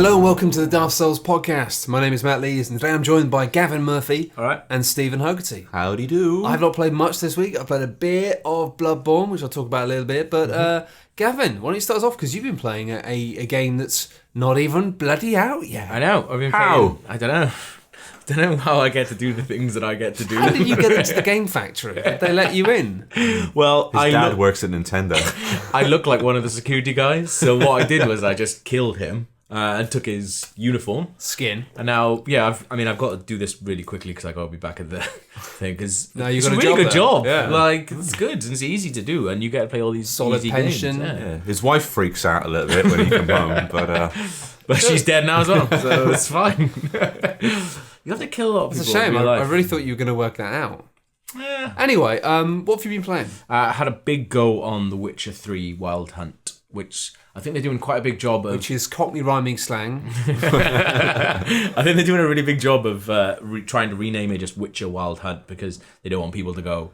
Hello and welcome to the Daft Souls podcast. My name is Matt Lees and today I'm joined by Gavin Murphy and Stephen Hogarty. Howdy do. I've not played much this week. I've played a bit of Bloodborne, which I'll talk about a little bit. But Gavin, why don't you start us off? Because you've been playing a game that's not even bloody out yet. I know. I've been playing, I don't know. I don't know how I get to do the things that I get to do. How did you get into the game factory? Did they let you in? Well, His dad works at Nintendo. I look like one of the security guys. So what I did was I just killed him and took his uniform. Skin. And now, I've got to do this really quickly because I got to be back at the thing. Because it's a really good job. Yeah. Like, it's good and it's easy to do. And you get to play all these solid easy pension. games. Yeah. His wife freaks out a little bit when he comes home, but she's dead now as well, so it's fine. You have to kill a lot of people. It's a shame. I really thought you were going to work that out. Yeah. Anyway, what have you been playing? I had a big go on The Witcher 3 Wild Hunt, which I think they're doing quite a big job of... Which is Cockney rhyming slang. I think they're doing a really big job of trying to rename it just Witcher Wild Hunt because they don't want people to go,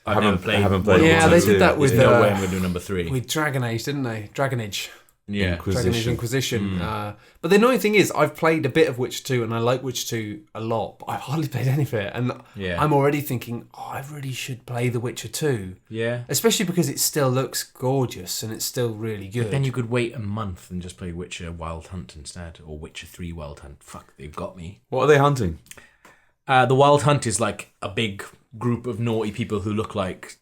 I haven't played. Yeah, they did that with... There's no way I'm going to do number 3. With Dragon Age, didn't they? Dragon Age. Yeah. Dragon Age Inquisition. But the annoying thing is, I've played a bit of Witcher 2 and I like Witcher 2 a lot, but I've hardly played any of it. And I'm already thinking, I really should play The Witcher 2. Yeah. Especially because it still looks gorgeous and it's still really good. But then you could wait a month and just play Witcher Wild Hunt instead, or Witcher 3 Wild Hunt. Fuck, they've got me. What are they hunting? The Wild Hunt is like a big group of naughty people who look like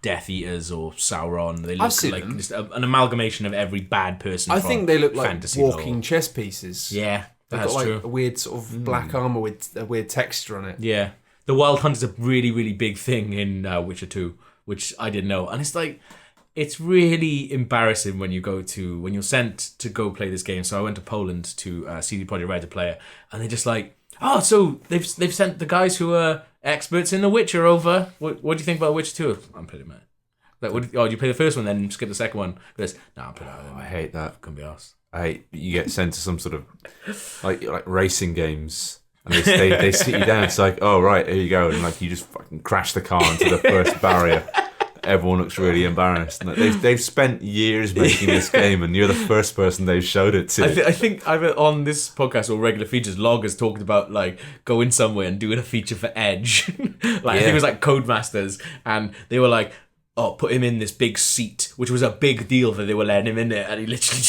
Death Eaters or Sauron. They look like just an amalgamation of every bad person. I think they look like walking lore. chess pieces. Yeah, they've got like a weird sort of black armor with a weird texture on it. Yeah, the Wild Hunt is a really, really big thing in Witcher 2, which I didn't know, and it's like it's really embarrassing when you're sent to go play this game. So I went to Poland to CD Projekt Red to play it, and they're just like, oh, so they've sent the guys who are experts in The Witcher over. What do you think about Witcher 2? I'm pretty mad. Like, do you play the first one then skip the second one? Because I'm pretty mad. I hate that. Couldn't be arsed. I hate you get sent to some sort of like racing games and they sit you down. It's like, oh right, here you go, and like you just fucking crash the car into the first barrier. Everyone looks really embarrassed. And they've spent years making this game, and you're the first person they've showed it to. I think either on this podcast or regular features, Log has talked about like going somewhere and doing a feature for Edge. I think it was like Codemasters, and they were like, oh, put him in this big seat, which was a big deal that they were letting him in there, and he literally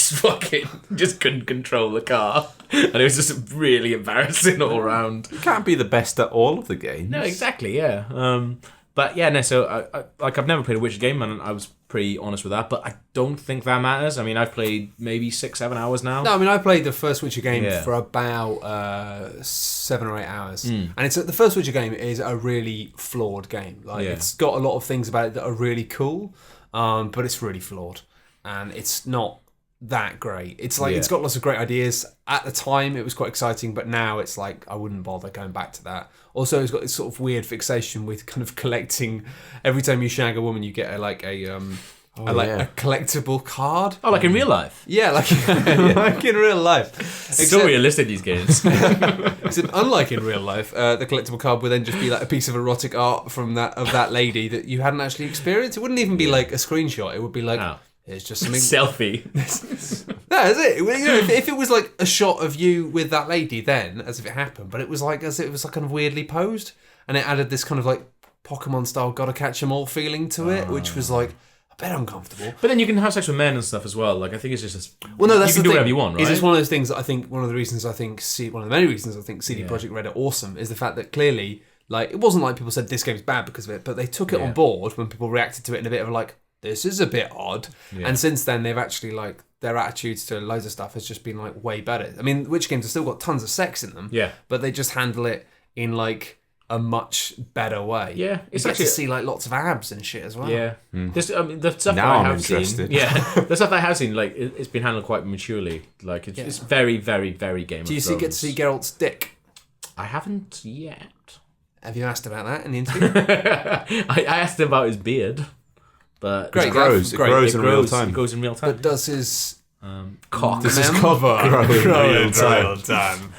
just couldn't control the car, and it was just really embarrassing all around. You can't be the best at all of the games. No, exactly, yeah. But yeah, no. So I've never played a Witcher game, and I was pretty honest with that. But I don't think that matters. I mean, I've played maybe 6-7 hours now. No, I mean, I played the first Witcher game for about 7 or 8 hours, and the first Witcher game is a really flawed game. Like it's got a lot of things about it that are really cool, but it's really flawed, and it's not that great. It's like it's got lots of great ideas. At the time it was quite exciting, but now it's like I wouldn't bother going back to that. Also, it's got this sort of weird fixation with kind of collecting. Every time you shag a woman, you get a collectible card. Oh, like in real life? Yeah, like in real life. It's so realistic, these games. Except unlike in real life, the collectible card would then just be like a piece of erotic art from that lady that you hadn't actually experienced. It wouldn't even be like a screenshot. It would be like, here's just something... Selfie. That's it. You know, if it was like a shot of you with that lady, then as if it happened, but it was like kind of weirdly posed, and it added this kind of like Pokemon style gotta catch 'em all feeling to it, which was like a bit uncomfortable. But then you can have sex with men and stuff as well. Like I think it's just well, no, that's you can do whatever you want, right? It's just one of those things that I think one of the many reasons I think CD Projekt Red are awesome is the fact that clearly, like, it wasn't like people said this game's bad because of it, but they took it on board when people reacted to it in a bit of like, this is a bit odd. Yeah. And since then, they've actually, like, their attitudes to loads of stuff has just been, like, way better. I mean, Witch games have still got tons of sex in them. But they just handle it in, like, a much better way. Yeah. It's actually to see, like, lots of abs and shit as well. Yeah. The stuff now that I have interested. seen... Yeah. The stuff that I have seen, like, it's been handled quite maturely. Like, it's very, very, very Game of Thrones. Do you get to see Geralt's dick? I haven't yet. Have you asked about that in the interview? I asked him about his beard. But it grows in real time. It goes in real time. But does his cock does his cover grow in real time?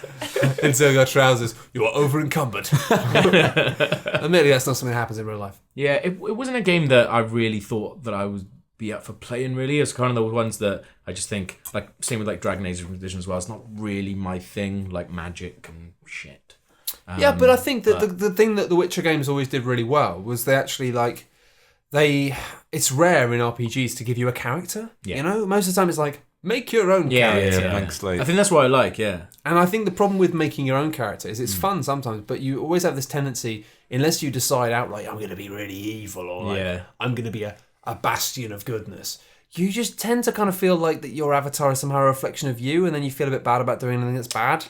Until your trousers, you are over encumbered. Admittedly, that's not something that happens in real life. Yeah, it wasn't a game that I really thought that I would be up for playing. Really, it's kind of the ones that I just think like same with like Dragon Age Inquisition as well. It's not really my thing, like magic and shit. But I think that the thing that the Witcher games always did really well was they actually like it's rare in RPGs to give you a character. Yeah. You know, most of the time it's like make your own character. Blank slate. I think that's what I like. Yeah. And I think the problem with making your own character is it's fun sometimes, but you always have this tendency, unless you decide outright, I'm going to be really evil or like I'm going to be a bastion of goodness. You just tend to kind of feel like that your avatar is somehow a reflection of you, and then you feel a bit bad about doing anything that's bad.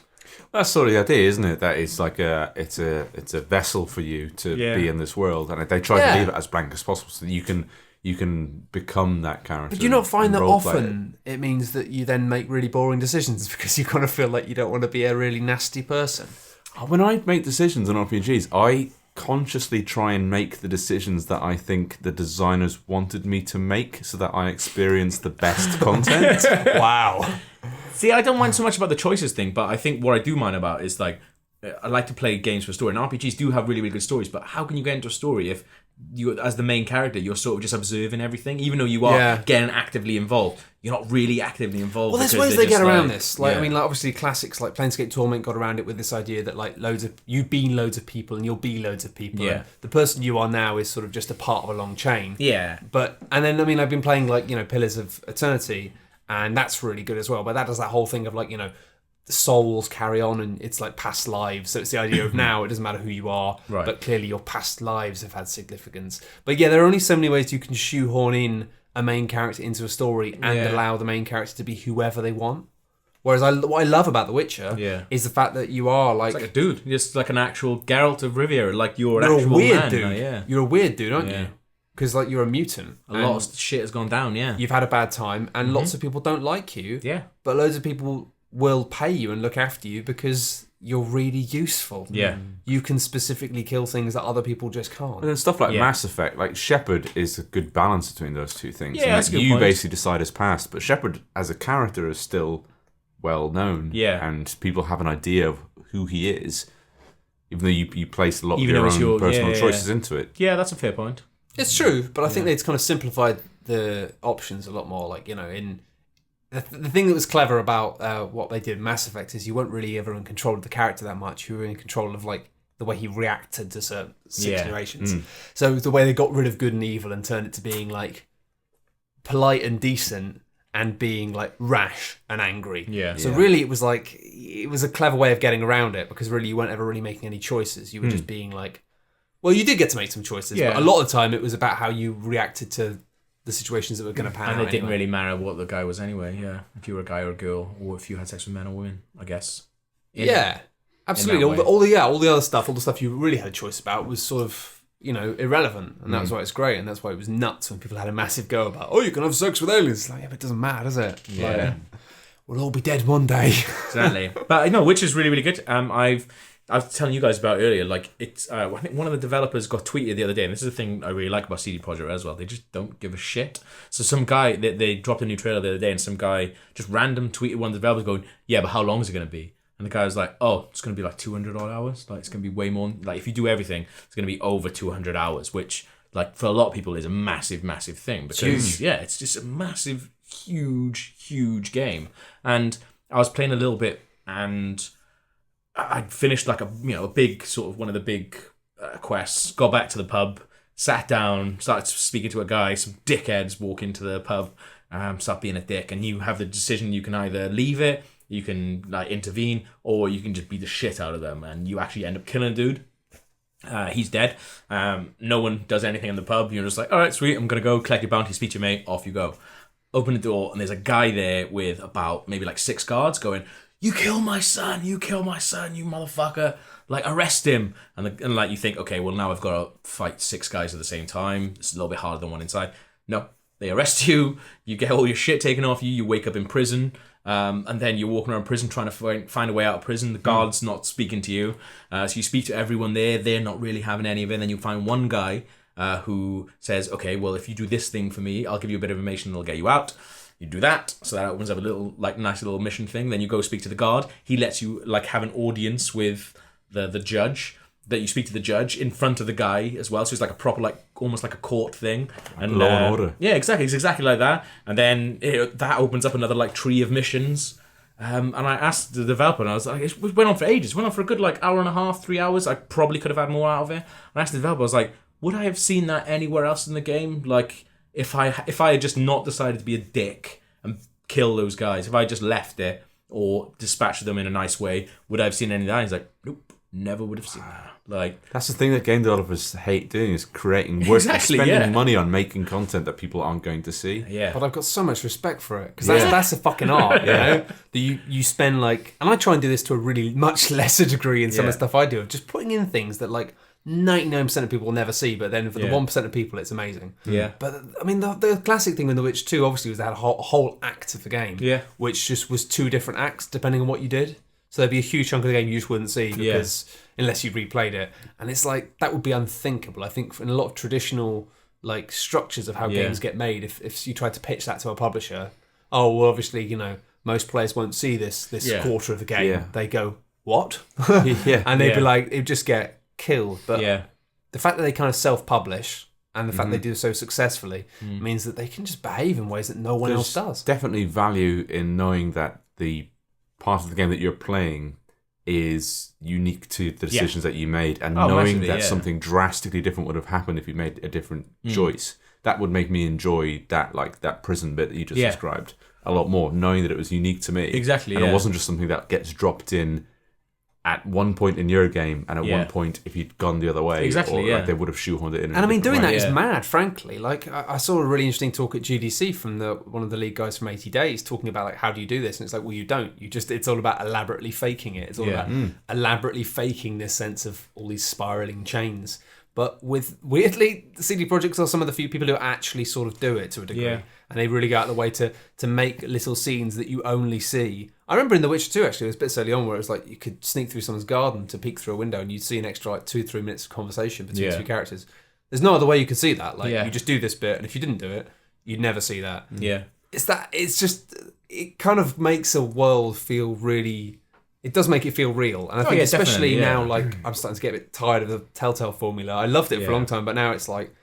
That's sort of the idea, isn't it? That it's like it's a vessel for you to be in this world, and they try to leave it as blank as possible so that you can become that character. But do you not find that often it means that you then make really boring decisions because you kind of feel like you don't want to be a really nasty person? When I make decisions on RPGs, I consciously try and make the decisions that I think the designers wanted me to make so that I experience the best content. Wow. See, I don't mind so much about the choices thing, but I think what I do mind about is like I like to play games for story, and RPGs do have really, really good stories, but how can you get into a story if you, as the main character, you're sort of just observing everything, even though you are getting actively involved. You're not really actively involved. Well, there's ways they get around this. Like, I mean, like obviously classics like Planescape Torment got around it with this idea that like you've been loads of people and you'll be loads of people. Yeah. The person you are now is sort of just a part of a long chain. Yeah. And then I mean, I've been playing like, you know, Pillars of Eternity, and that's really good as well. But that does that whole thing of like, you know, souls carry on and it's like past lives. So it's the idea of now it doesn't matter who you are, but clearly your past lives have had significance. But yeah, there are only so many ways you can shoehorn in a main character into a story and allow the main character to be whoever they want. Whereas what I love about The Witcher is the fact that you are like... It's like a dude. Just like an actual Geralt of Rivia. Like you're an actual weird man. Dude. You're a weird dude, aren't you? Because like you're a mutant. A lot of shit has gone down, You've had a bad time and lots of people don't like you. Yeah. But loads of people will pay you and look after you because you're really useful. Yeah. You can specifically kill things that other people just can't. And then stuff like Mass Effect, like Shepard is a good balance between those two things. Yeah, and you basically decide as past, but Shepard as a character is still well known. Yeah. And people have an idea of who he is, even though you place a lot of your own personal choices into it. Yeah, that's a fair point. It's true, but I think they've kind of simplified the options a lot more. Like, you know, in the thing that was clever about what they did in Mass Effect is you weren't really ever in control of the character that much. You were in control of like the way he reacted to certain situations. So the way they got rid of good and evil and turned it to being like polite and decent and being like rash and angry. Yeah. So really it was a clever way of getting around it because really you weren't ever really making any choices. You were just being like, well, you did get to make some choices, but a lot of the time it was about how you reacted to the situations that were going to pan out. And it didn't really matter what the guy was anyway, if you were a guy or a girl, or if you had sex with men or women, I guess. Absolutely. All the other stuff, all the stuff you really had a choice about was sort of, you know, irrelevant. And that's why it's great, and that's why it was nuts when people had a massive go about, you can have sex with aliens. It's like, but it doesn't matter, does it? Yeah. Like, we'll all be dead one day. Exactly. But no, which is really, really good. I was telling you guys about earlier, like it's. I think one of the developers got tweeted the other day, and this is the thing I really like about CD Projekt as well. They just don't give a shit. So some guy, they dropped a new trailer the other day, and some guy just random tweeted one of the developers going, "Yeah, but how long is it going to be?" And the guy was like, "Oh, it's going to be like 200 odd hours. Like it's going to be way more. Like if you do everything, it's going to be over 200 hours, which like for a lot of people is a massive, massive thing because it's just a massive, huge game." And I was playing a little bit and I'd finished like a big sort of one of the big quests, got back to the pub, sat down, started speaking to a guy, some dickheads walk into the pub, start being a dick, and you have the decision, you can either leave it, you can like intervene, or you can just beat the shit out of them, and you actually end up killing a dude. He's dead. No one does anything in the pub, you're just like, alright, sweet, I'm gonna go collect your bounty, speak to your mate, off you go. Open the door, and there's a guy there with about maybe like 6 guards going, you kill my son, you motherfucker. Like, arrest him. And like you think, okay, well, now I've got to fight 6 guys at the same time. It's a little bit harder than one inside. No, they arrest you. You get all your shit taken off you. You wake up in prison. And then you're walking around prison trying to find a way out of prison. The guard's not speaking to you. So you speak to everyone there. They're not really having any of it. And then you find one guy who says, okay, well, if you do this thing for me, I'll give you a bit of information that'll get you out. You do that, so that opens up a little, like, nice little mission thing. Then you go speak to the guard. He lets you, like, have an audience with the judge. that you speak to the judge in front of the guy as well. So it's like a proper, like almost like a court thing. And Law and Order. Yeah, exactly. It's exactly like that. And then that opens up another like tree of missions. And I asked the developer, and I was like, it went on for ages. It went on for a good like hour and a half, 3 hours. I probably could have had more out of it. And I asked the developer, I was like, would I have seen that anywhere else in the game? Like, if I had just not decided to be a dick and kill those guys, if I just left it or dispatched them in a nice way, would I have seen any of that? He's like, nope, never would have seen that. Like, that's the thing that game developers hate doing, is creating work, spending money on making content that people aren't going to see. Yeah. But I've got so much respect for it, because that's a fucking art, you know? That you spend like, and I try and do this to a really much lesser degree in some of the stuff I do, of just putting in things that like 99% of people will never see, but then for the 1% of people, it's amazing. Yeah. But I mean, the classic thing with The Witcher 2 obviously was they had a whole act of the game, which just was 2 different acts depending on what you did. So there'd be a huge chunk of the game you just wouldn't see because unless you replayed it, and it's like that would be unthinkable. I think in a lot of traditional like structures of how games get made, if you tried to pitch that to a publisher, oh well, obviously most players won't see this quarter of the game. Yeah. They go what? And they'd be like, it'd just get killed. But the fact that they kind of self-publish and the fact they do so successfully means that they can just behave in ways that no one else does. Definitely value in knowing that the part of the game that you're playing is unique to the decisions that you made, and knowing that something drastically different would have happened if you made a different choice. That would make me enjoy that prison bit that you just described a lot more, knowing that it was unique to me. Exactly. And it wasn't just something that gets dropped in at one point in your game, and at one point if you'd gone the other way, like they would have shoehorned it in. And I mean, doing that is mad, frankly. Like I saw a really interesting talk at GDC from one of the lead guys from 80 Days talking about like, how do you do this? And it's like, well, you don't. It's all about elaborately faking it. It's all about elaborately faking this sense of all these spiraling chains. But weirdly, the CD Projekts are some of the few people who actually sort of do it to a degree. Yeah. And they really go out of the way to make little scenes that you only see. I remember in The Witcher 2, actually, there was bits early on where it was like you could sneak through someone's garden to peek through a window and you'd see an extra like 2-3 minutes of conversation between 2 characters. There's no other way you could see that. Like you just do this bit, and if you didn't do it, you'd never see that. Yeah. It kind of makes a world feel really... It does make it feel real. And I think especially now, like, I'm starting to get a bit tired of the Telltale formula. I loved it for a long time, but now it's like,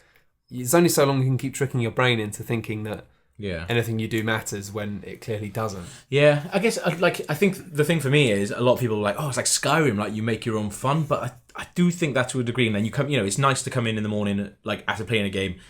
it's only so long you can keep tricking your brain into thinking that anything you do matters when it clearly doesn't. Yeah, I guess, I think the thing for me is a lot of people are like, oh, it's like Skyrim, like you make your own fun. But I do think that to a degree. And then you come, it's nice to come in the morning, like after playing a game,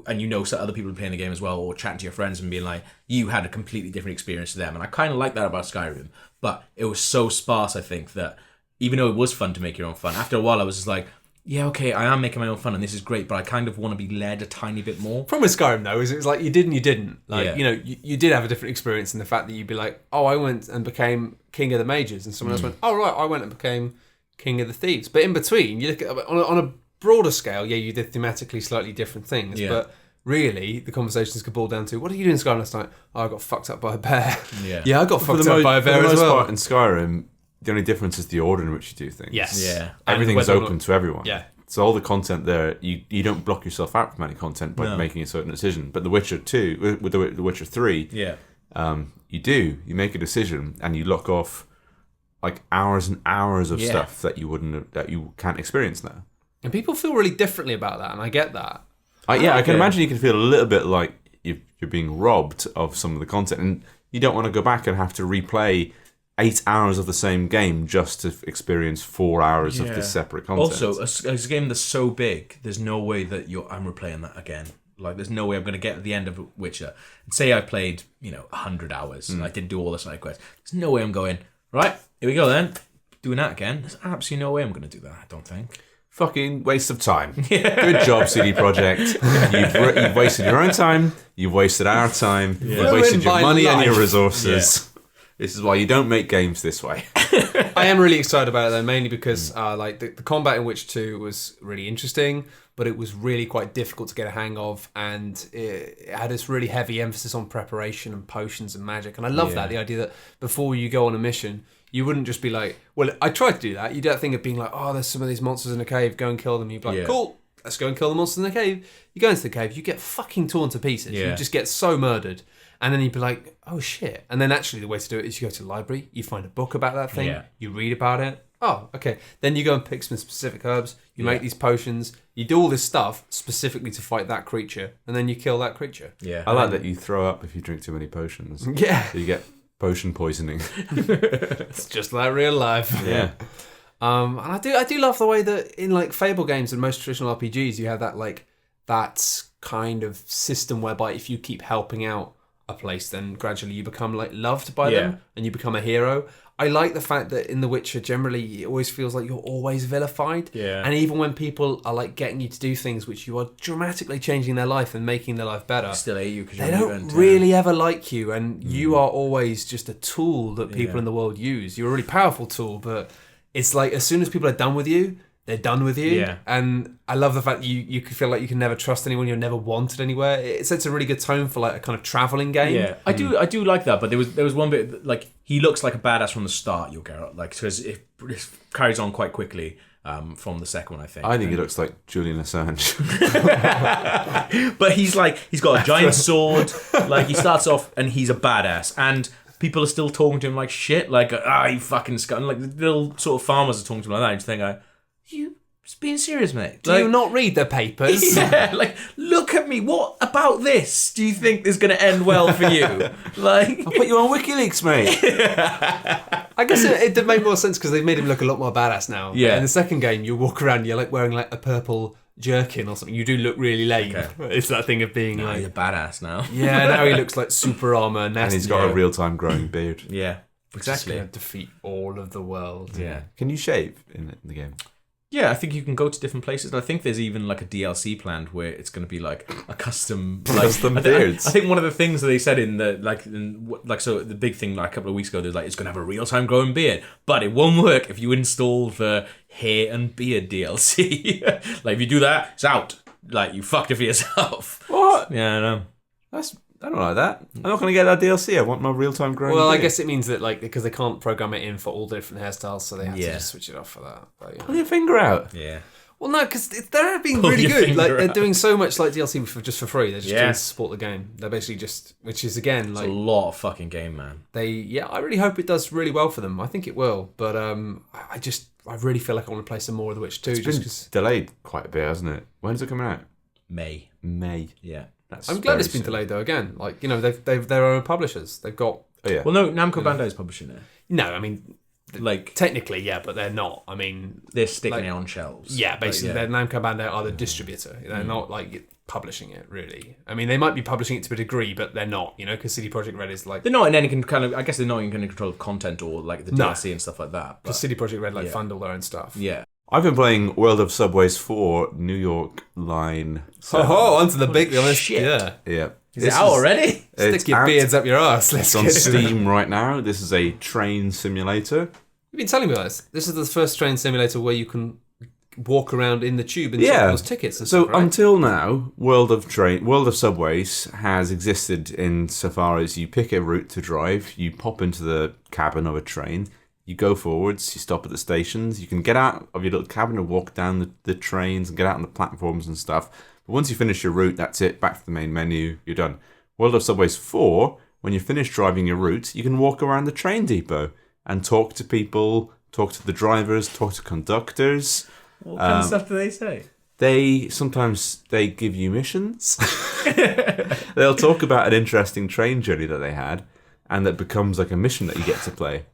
and so other people are playing the game as well, or chatting to your friends and being like, you had a completely different experience to them. And I kind of like that about Skyrim. But it was so sparse, I think, that even though it was fun to make your own fun, after a while I was just like, yeah, okay, I am making my own fun and this is great, but I kind of want to be led a tiny bit more. Problem with Skyrim, though, is it was like you did and you didn't. Like, you did have a different experience in the fact that you'd be like, oh, I went and became King of the Mages, and someone else went, oh, right, I went and became King of the Thieves. But in between, you look at on a broader scale, you did thematically slightly different things, but... Really, the conversations could boil down to, what are you doing in Skyrim last night? Oh, I got fucked up by a bear. Yeah, I got fucked up by a bear as well. Part in Skyrim, the only difference is the order in which you do things. Yes. Yeah. Everything is open to everyone. Yeah. So all the content there, you don't block yourself out from any content by making a certain decision. But The Witcher 2, with The Witcher 3, you do. You make a decision and you lock off like hours and hours of stuff that you can't experience now. And people feel really differently about that, and I get that. I can imagine you can feel a little bit like you're being robbed of some of the content, and you don't want to go back and have to replay 8 hours of the same game just to experience 4 hours of this separate content. Also, as a game that's so big, there's no way that I'm replaying that again. Like, there's no way I'm going to get to the end of Witcher and say I played 100 hours and I didn't do all the side quests. There's no way I'm going, right, here we go then, doing that again. There's absolutely no way I'm going to do that, I don't think. Fucking waste of time. Good job, CD Projekt. You've wasted your own time. You've wasted our time. You've wasted your money and your resources. This is why you don't make games this way. I am really excited about it though, mainly because the combat in Witcher 2 was really interesting, but it was really quite difficult to get a hang of, and it had this really heavy emphasis on preparation and potions and magic. And I love that, the idea that before you go on a mission, you wouldn't just be like, well, I tried to do that. You do that thing of being like, oh, there's some of these monsters in a cave, go and kill them. You'd be like, cool, let's go and kill the monsters in the cave. You go into the cave, you get fucking torn to pieces. You just get so murdered. And then you'd be like, oh shit. And then actually the way to do it is you go to the library, you find a book about that thing, you read about it. oh, okay. Then you go and pick some specific herbs. You make these potions. You do all this stuff specifically to fight that creature, and then you kill that creature. Yeah. I like that you throw up if you drink too many potions. Yeah. You get potion poisoning. It's just like real life. Yeah. And I do love the way that in like Fable games and most traditional RPGs, you have that kind of system whereby if you keep helping out a place, then gradually you become like loved by them and you become a hero. I like the fact that in The Witcher, generally, it always feels like you're always vilified. Yeah. And even when people are like getting you to do things which you are dramatically changing their life and making their life better, Still hate you because they don't really ever like you, and you are always just a tool that people in the world use. You're a really powerful tool, but it's like as soon as people are done with you, they're done with you. Yeah. And I love the fact that you can feel like you can never trust anyone, you're never wanted anywhere. It sets a really good tone for like a kind of travelling game. Yeah, I do like that, but there was one bit, like, he looks like a badass from the start, your Geralt, like, because it carries on quite quickly from the second one, I think. I think he looks like Julian Assange. But he's got a giant sword, like, he starts off and he's a badass, and people are still talking to him like shit, like, you fucking scut, and like, the little sort of farmers are talking to him like that, and you think, you just being serious, mate? Do you not read the papers? Yeah, like, look at me. What about this do you think is going to end well for you? Like, I'll put you on WikiLeaks, mate. I guess it did make more sense because they've made him look a lot more badass now. Yeah. But in the second game, you walk around, you're like wearing like a purple jerkin or something. You do look really lame. Okay. It's that thing of being like... he's a badass now. Yeah, now he looks like super armor. Nasty. And he's got a real-time growing beard. Yeah, exactly. He's going to defeat all of the world. Yeah. Can you shave in the game? Yeah, I think you can go to different places. And I think there's even like a DLC planned where it's going to be like a custom beards. I think one of the things that they said in the so the big thing like a couple of weeks ago, they're like, it's going to have a real time growing beard, but it won't work if you install the hair and beard DLC. Like if you do that, it's out. Like you fucked it for yourself. What? Yeah, I know. I don't like that. I'm not going to get that DLC. I want my real-time growing beard. I guess it means that like because they can't program it in for all the different hairstyles, so they have to just switch it off for that. But, Pull your finger out. Yeah. Well, no, because they're being really good. Like they're doing so much like DLC just for free. They're just doing to support the game. They're basically just, which is again like it's a lot of fucking game, man. I really hope it does really well for them. I think it will, but I really feel like I want to play some more of The Witcher 2. It's been delayed quite a bit, hasn't it? When's it coming out? May. Yeah. I'm glad it's been delayed though. Again, like they've their own publishers. They've got. Oh, yeah. Well, no, Namco Bandai is publishing it. No, I mean, like technically, yeah, but they're not. I mean, they're sticking it on shelves. Yeah, basically, they're Namco Bandai are the distributor. They're not like publishing it really. I mean, they might be publishing it to a degree, but they're not. You know, because CD Projekt Red is like they're not in any kind of. I guess they're not in control of content or like the DLC and stuff like that. Because CD Projekt Red fund all their own stuff. Yeah. I've been playing World of Subways 4 New York Line. Onto the big shit. Yeah. Is it out already? Stick your beards up your ass. It's on Steam right now. This is a train simulator. You've been telling me about this. This is the first train simulator where you can walk around in the tube and shop those tickets and stuff, right? Until now, World of Subways has existed in so far as you pick a route to drive, you pop into the cabin of a train, you go forwards, you stop at the stations, you can get out of your little cabin and walk down the trains and get out on the platforms and stuff. But once you finish your route, that's it, back to the main menu, you're done. World of Subways 4, when you finish driving your route, you can walk around the train depot and talk to people, talk to the drivers, talk to conductors. What kind of stuff do they say? Sometimes they give you missions. They'll talk about an interesting train journey that they had, and that becomes like a mission that you get to play.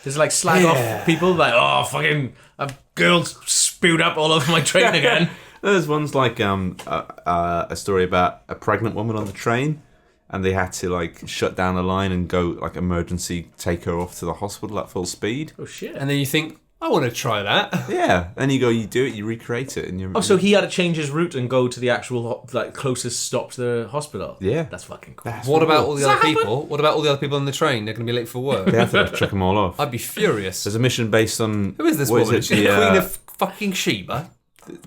Just like slag off people, like, oh, fucking, a girl spewed up all over my train again. There's ones like a story about a pregnant woman on the train, and they had to like shut down the line and go like emergency take her off to the hospital at full speed. Oh shit! And then you think, I want to try that. Yeah, then you go, you do it, you recreate it, and you. Oh, so he had to change his route and go to the actual like closest stop to the hospital. Yeah, that's fucking cool. What about all the other people? What about all the other people on the train? They're going to be late for work. They have to chuck them all off. I'd be furious. There's a mission based on who is this woman? Is she the Queen of fucking Sheba?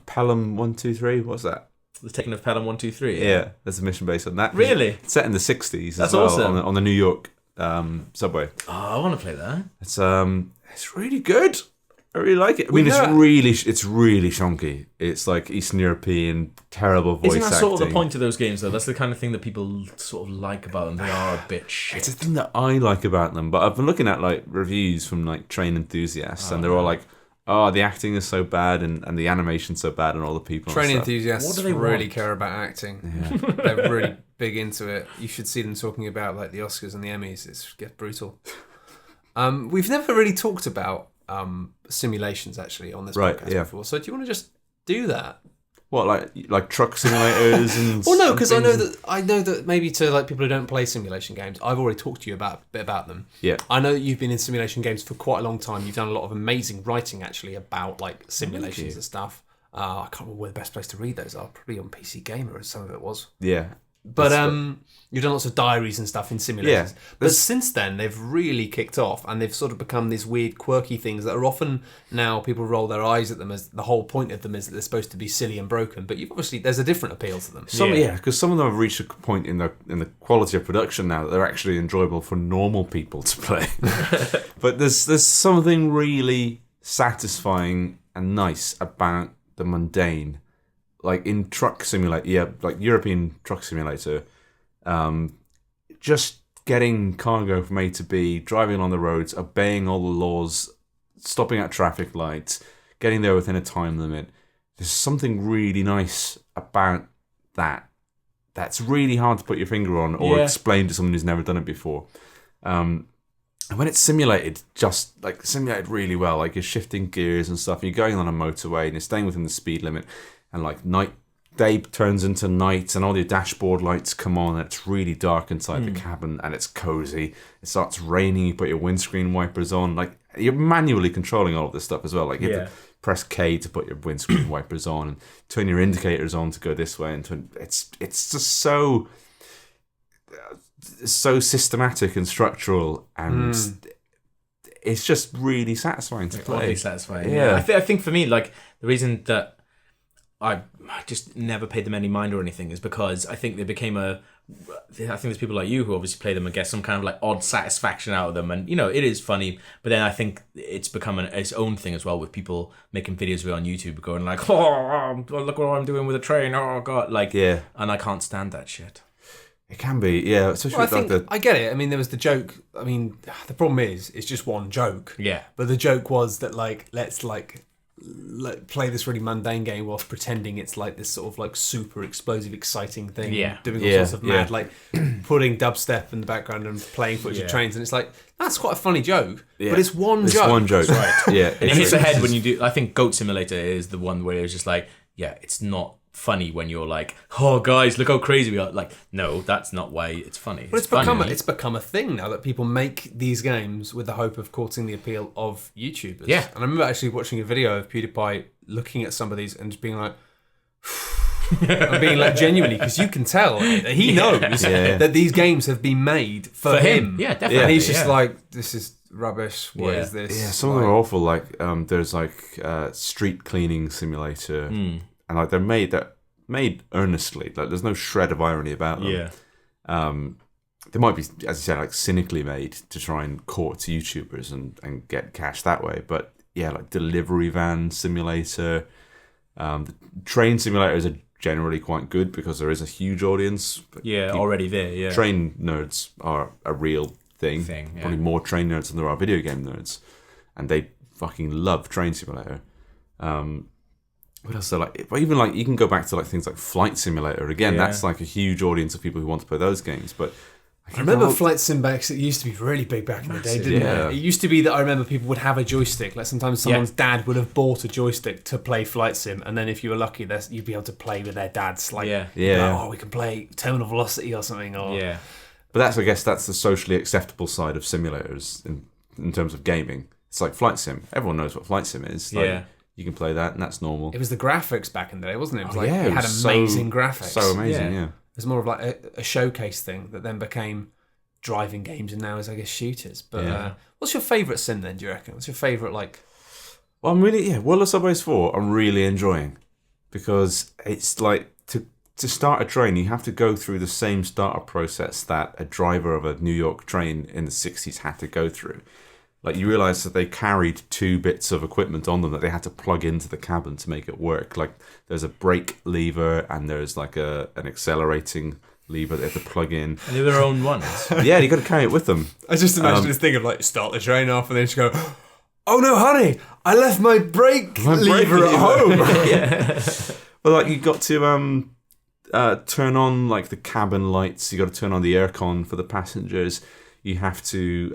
Pelham 123. What's that? The Taking of Pelham 123. Yeah, there's a mission based on that. Really? It's set in the 60s. That's as well, awesome. On the New York subway. Oh, I want to play that. It's really good. I really like it. I mean, it's really chunky. It's like Eastern European, terrible voice acting. Isn't that sort of the point of those games, though? That's the kind of thing that people sort of like about them. They are a bit shit. It's a thing that I like about them. But I've been looking at like reviews from like train enthusiasts, and they're all like, oh, the acting is so bad and the animation's so bad and all the people. Training and stuff. enthusiasts What do they really want? care about acting. Yeah. They're really big into it. You should see them talking about like the Oscars and the Emmys. It gets brutal. We've never really talked about simulations actually on this podcast before. So do you want to just do that? What, like truck simulators and? Well, no, because I know that maybe to like people who don't play simulation games, I've already talked to you a bit about them. Yeah. I know that you've been in simulation games for quite a long time. You've done a lot of amazing writing actually about like simulations and stuff. I can't remember where the best place to read those are. Probably on PC Gamer, as some of it was. Yeah. But you've done lots of diaries and stuff in simulators. Yeah, but since then, they've really kicked off, and they've sort of become these weird, quirky things that are often now people roll their eyes at them as the whole point of them is that they're supposed to be silly and broken. But there's a different appeal to them. Because some of them have reached a point in the quality of production now that they're actually enjoyable for normal people to play. But there's something really satisfying and nice about the mundane. Like in Truck Simulator, like European Truck Simulator, just getting cargo from A to B, driving on the roads, obeying all the laws, stopping at traffic lights, getting there within a time limit. There's something really nice about that. That's really hard to put your finger on or explain to someone who's never done it before. And when it's simulated really well, like you're shifting gears and stuff, you're going on a motorway and you're staying within the speed limit. And like day turns into night, and all your dashboard lights come on, and it's really dark inside the cabin, and it's cozy. It starts raining. You put your windscreen wipers on. Like you're manually controlling all of this stuff as well. Like you have to press K to put your windscreen wipers on, and turn your indicators on to go this way. And it's just so systematic and structural, and it's just really satisfying to play. Oddly satisfying. Yeah. I think for me, like the reason that I just never paid them any mind or anything is because I think they became I think there's people like you who obviously play them and get some kind of like odd satisfaction out of them, and you know it is funny. But then I think it's become its own thing as well, with people making videos of it on YouTube going like, oh, look what I'm doing with a train, oh god, like and I can't stand that shit. It can be, yeah. Especially I get it. I mean, there was the joke. I mean, the problem is, it's just one joke. Yeah. But the joke was that like let's play this really mundane game whilst pretending it's like this sort of like super explosive, exciting thing. Yeah. Doing all sorts of mad, like putting dubstep in the background and playing footage of trains, and it's like that's quite a funny joke, but it's one joke. It's one joke, right? Yeah. And it hits the head when you do. I think Goat Simulator is the one where it's just like, it's not funny when you're like, oh guys, look how crazy we are. Like, no, that's not why it's funny. But it's become a thing now that people make these games with the hope of courting the appeal of YouTubers. Yeah. And I remember actually watching a video of PewDiePie looking at some of these and just being like, and being like genuinely, because you can tell that he knows that these games have been made for him. Yeah, definitely. And he's just like, this is rubbish. What is this? Yeah, some of them are awful. Like, there's like street cleaning simulator. And like they're made earnestly. Like there's no shred of irony about them. Yeah. They might be, as you said, like cynically made to try and court YouTubers and get cash that way. But yeah, like delivery van simulator, the train simulators are generally quite good because there is a huge audience. Already there. Yeah. Train nerds are a real thing. Probably more train nerds than there are video game nerds, and they fucking love Train Simulator. What else? So like, even like you can go back to like things like Flight Simulator. Again, that's like a huge audience of people who want to play those games. But I remember Flight Sim back. It used to be really big back in the day, didn't it? It used to be that I remember people would have a joystick. Like sometimes someone's dad would have bought a joystick to play Flight Sim, and then if you were lucky, you'd be able to play with their dad's. Like, oh, we can play Terminal Velocity or something. Or But I guess that's the socially acceptable side of simulators in terms of gaming. It's like Flight Sim. Everyone knows what Flight Sim is. Like, you can play that, and that's normal. It was the graphics back in the day, wasn't it? It was it had amazing graphics. So amazing, yeah. It was more of like a showcase thing that then became driving games, and now is, I guess, shooters. But what's your favourite sim then, do you reckon? What's your favourite, like... Well, I'm really... World of Subways 4, I'm really enjoying. Because it's like, to start a train, you have to go through the same startup process that a driver of a New York train in the 60s had to go through. Like, you realise that they carried 2 bits of equipment on them that they had to plug into the cabin to make it work. Like, there's a brake lever and there's like an accelerating lever they have to plug in. And they're their own ones. Yeah, you got to carry it with them. I just imagine this thing of like, start the train off and then just go, oh no, honey, I left my brake lever at home. Well, like you got to turn on like the cabin lights. You got to turn on the aircon for the passengers. You have to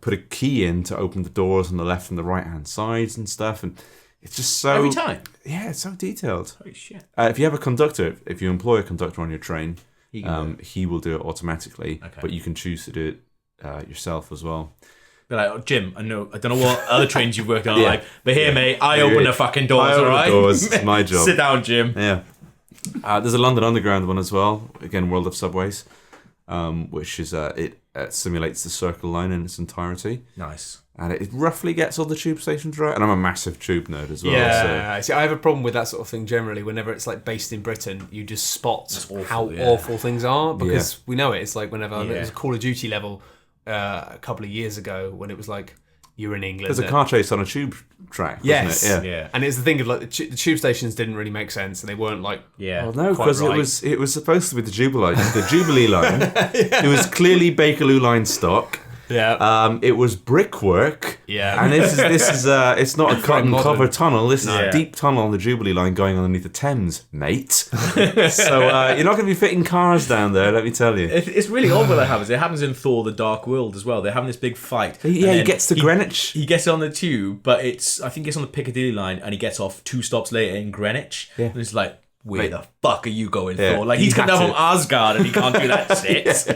put a key in to open the doors on the left and the right hand sides and stuff. And it's just so Every time. Yeah, it's so detailed. Holy shit. If you have a conductor, if you employ a conductor on your train, he will do it automatically. Okay. But you can choose to do it yourself as well. Be like, oh, Jim, I don't know what other trains you've worked on, like, but here, mate, I open the fucking doors, all right? Doors. It's my job. Sit down, Jim. Yeah. There's a London Underground one as well. Again, World of Subways, which is it simulates the Circle Line in its entirety. Nice. And it roughly gets all the tube stations right. And I'm a massive tube nerd as well. Yeah, see, I have a problem with that sort of thing generally. Whenever it's like based in Britain, you just spot how awful things are because we know it. It's like whenever it was a Call of Duty level a couple of years ago when it was like you're in England. There's a car chase on a tube track. Yes, wasn't it? Yeah. And it's the thing of like the tube stations didn't really make sense and they weren't like well, no, because it was supposed to be the Jubilee line. It was clearly Bakerloo line stock. Yeah. It was brickwork. Yeah. And this is it's not a cotton cover tunnel. This is a deep tunnel on the Jubilee line going underneath the Thames, mate. So you're not going to be fitting cars down there, let me tell you. It's really odd what that happens. It happens in Thor: The Dark World as well. They're having this big fight. Yeah, he gets to Greenwich. He gets on the tube, but I think he gets on the Piccadilly line and he gets off 2 stops later in Greenwich. Yeah. And it's like, where the fuck are you going, Thor? Like, he's come down from Asgard and he can't do that shit.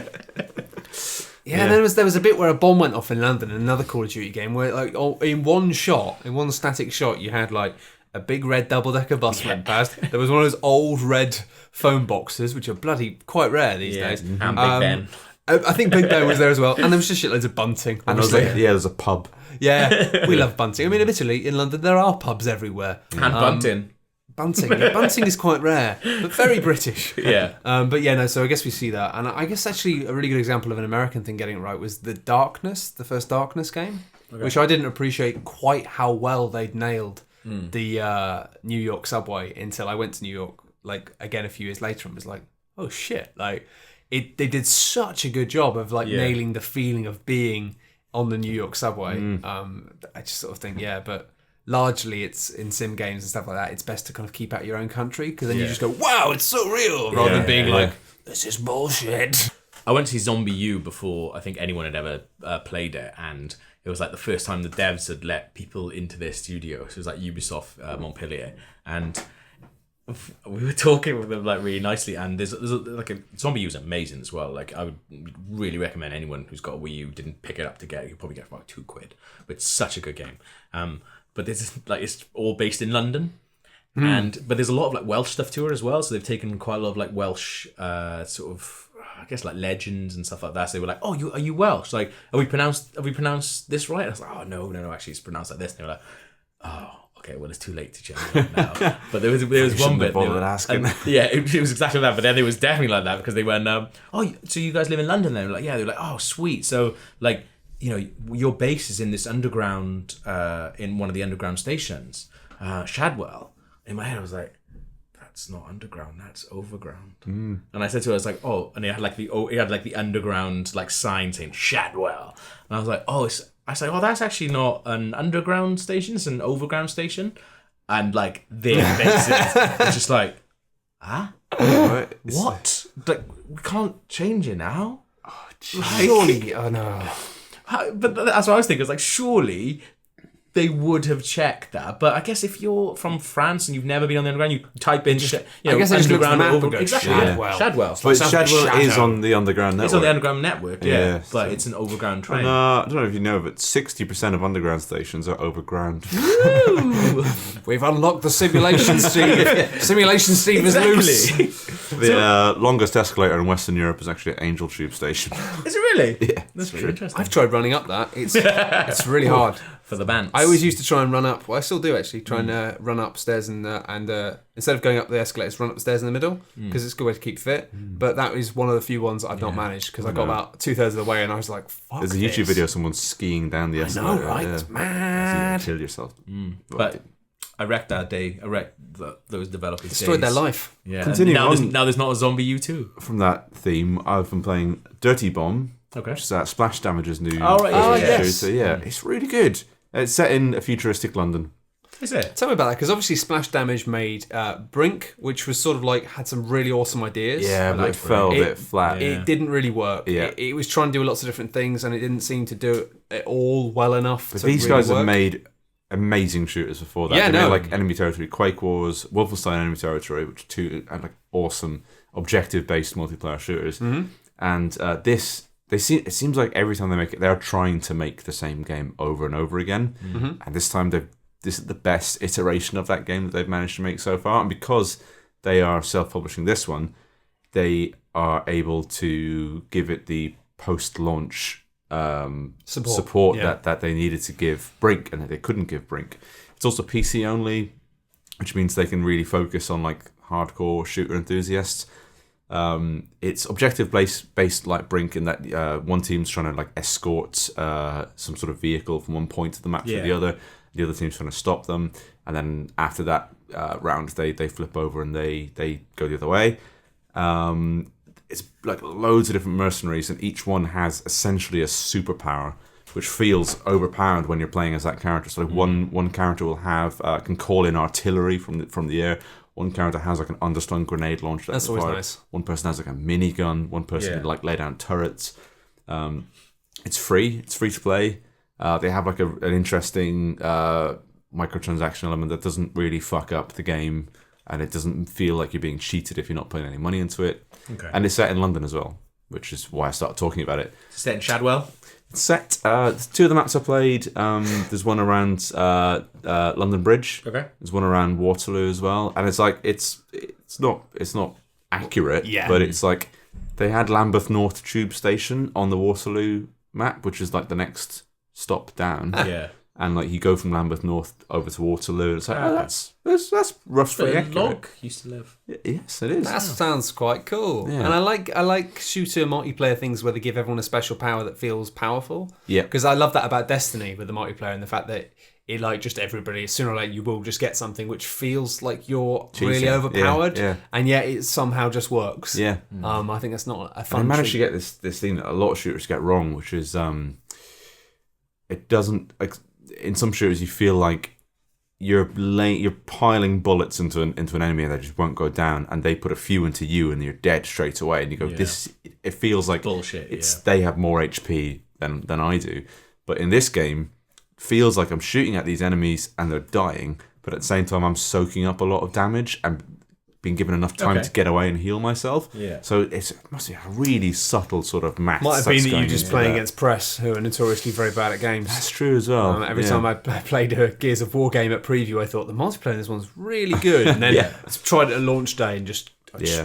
Yeah, and there was a bit where a bomb went off in London, another Call of Duty game, where like in one static shot, you had like a big red double-decker bus went past. There was one of those old red phone boxes, which are bloody quite rare these days. And Big Ben. I think Big Ben was there as well, and there was just shitloads of bunting. And there's a pub. Yeah, we love bunting. I mean, admittedly, in London there are pubs everywhere. And bunting. Bunting is quite rare, but very British. Yeah. But yeah, no, so I guess we see that. And I guess actually a really good example of an American thing getting it right was the first Darkness game, which I didn't appreciate quite how well they'd nailed the New York subway until I went to New York, like, again a few years later and was like, oh shit, like, they did such a good job of, like, nailing the feeling of being on the New York subway. I just sort of think, but... largely it's in sim games and stuff like that, it's best to kind of keep out your own country because then you just go, wow, it's so real, rather than being like, this is bullshit. I went to see Zombie U before I think anyone had ever played it, and it was like the first time the devs had let people into their studio. So it was like Ubisoft Montpellier, and we were talking with them like really nicely, and there's like a Zombie U is amazing as well. Like, I would really recommend anyone who's got a Wii U didn't pick it up to get it, you'll probably get it for about £2, but it's such a good game. But it's all based in London, but there's a lot of like Welsh stuff to it as well. So they've taken quite a lot of like Welsh sort of, I guess, like legends and stuff like that. So they were like, "Oh, are you Welsh? Like, have we pronounced this right?" And I was like, "Oh no, actually it's pronounced like this." And they were like, "Oh, okay, well it's too late to change it now." But there was one bit. Asking. It was exactly that. But then it was definitely like that because they went, "Oh, so you guys live in London?" Then like, yeah, they were like, "Oh, sweet." So like, you know, your base is in this underground, in one of the underground stations, Shadwell. In my head, I was like, that's not underground, that's overground. And I said to her, I was like, oh, and it had like the underground like sign saying Shadwell. And I was like, I was like, oh, that's actually not an underground station, it's an overground station. And like their base is just like, what? Like, we can't change it now? Oh, surely, oh no. But that's what I was thinking. It's like, surely they would have checked that. But I guess if you're from France and you've never been on the underground, you type in, I guess underground over. Exactly. Shadwell. But Shadwell is on the underground network. It's on the underground network, but so it's an overground train. I don't know if you know, but 60% of underground stations are overground. We've unlocked the simulation, Steve. Simulation Steve is loose. The longest escalator in Western Europe is actually at Angel Tube Station. Is it really? Yeah, that's really interesting. I've tried running up that. It's really hard. For the band. I always used to try and run up. Well, I still do actually. Try and run upstairs and instead of going up the escalators, run up the stairs in the middle because it's a good way to keep fit. But that is one of the few ones I've not managed because I got about 2/3 of the way and I was like, "Fuck." There's a YouTube video of someone skiing down the escalator. I know, right? It's mad. Kill yourself. But I wrecked that day. I wrecked those developers. Destroyed their life. Yeah. Continuing now there's not a Zombie U2. From that theme, I've been playing Dirty Bomb. Okay. Which is Splash Damage's new. yes. So yeah, it's really good. It's set in a futuristic London. Is it? Tell me about that, because obviously Splash Damage made Brink, which was sort of like had some really awesome ideas. Yeah, but it fell a bit flat. It didn't really work. Yeah. It was trying to do lots of different things, and it didn't seem to do it all well enough. But to these really guys work. have made amazing shooters before that. Yeah, they no. made like Enemy Territory, Quake Wars, Wolfenstein Enemy Territory, which are two like awesome objective-based multiplayer shooters. Mm-hmm. And it seems like every time they make it, they're trying to make the same game over and over again. Mm-hmm. And this time this is the best iteration of that game that they've managed to make so far. And because they are self-publishing this one, they are able to give it the post-launch support that they needed to give Brink, and that they couldn't give Brink. It's also PC only, which means they can really focus on like hardcore shooter enthusiasts. It's objective based like Brink, in that one team's trying to like escort some sort of vehicle from one point of the map to the other. The other team's trying to stop them, and then after that round, they flip over and they go the other way. It's like loads of different mercenaries, and each one has essentially a superpower, which feels overpowered when you're playing as that character. So like one character will have can call in artillery from the air. One character has like an underslung grenade launcher. That's always nice. One person has like a minigun. One person can like lay down turrets. It's free. It's free to play. They have like an interesting microtransaction element that doesn't really fuck up the game, and it doesn't feel like you're being cheated if you're not putting any money into it. Okay. And it's set in London as well, which is why I started talking about it. It's set in Shadwell. It's set. Two of the maps I played. There's one around London Bridge. Okay. There's one around Waterloo as well, and it's like it's not accurate. Yeah. But it's like they had Lambeth North Tube Station on the Waterloo map, which is like the next stop down. Yeah. And like you go from Lambeth North over to Waterloo. It's like that's roughly accurate. Log used to live. Yes, it is. That sounds quite cool. Yeah. And I like shooter multiplayer things where they give everyone a special power that feels powerful. Yeah. Because I love that about Destiny with the multiplayer, and the fact that it like just everybody, sooner or later you will just get something which feels like you're really overpowered, and yet it somehow just works. Yeah. I think that's not a fun. I managed to get this thing that a lot of shooters get wrong, which is it doesn't like. In some shooters, you feel like you're piling bullets into an enemy and they just won't go down, and they put a few into you and you're dead straight away. And you go, "This." It feels like bullshit. They have more HP than I do, but in this game, it feels like I'm shooting at these enemies and they're dying, but at the same time, I'm soaking up a lot of damage and being given enough time to get away and heal myself. Yeah. So it must be a really subtle sort of math. Might have been that you just playing against Press, who are notoriously very bad at games. That's true as well. Every time I played a Gears of War game at preview, I thought the multiplayer in this one's really good, and then I tried it at launch day and just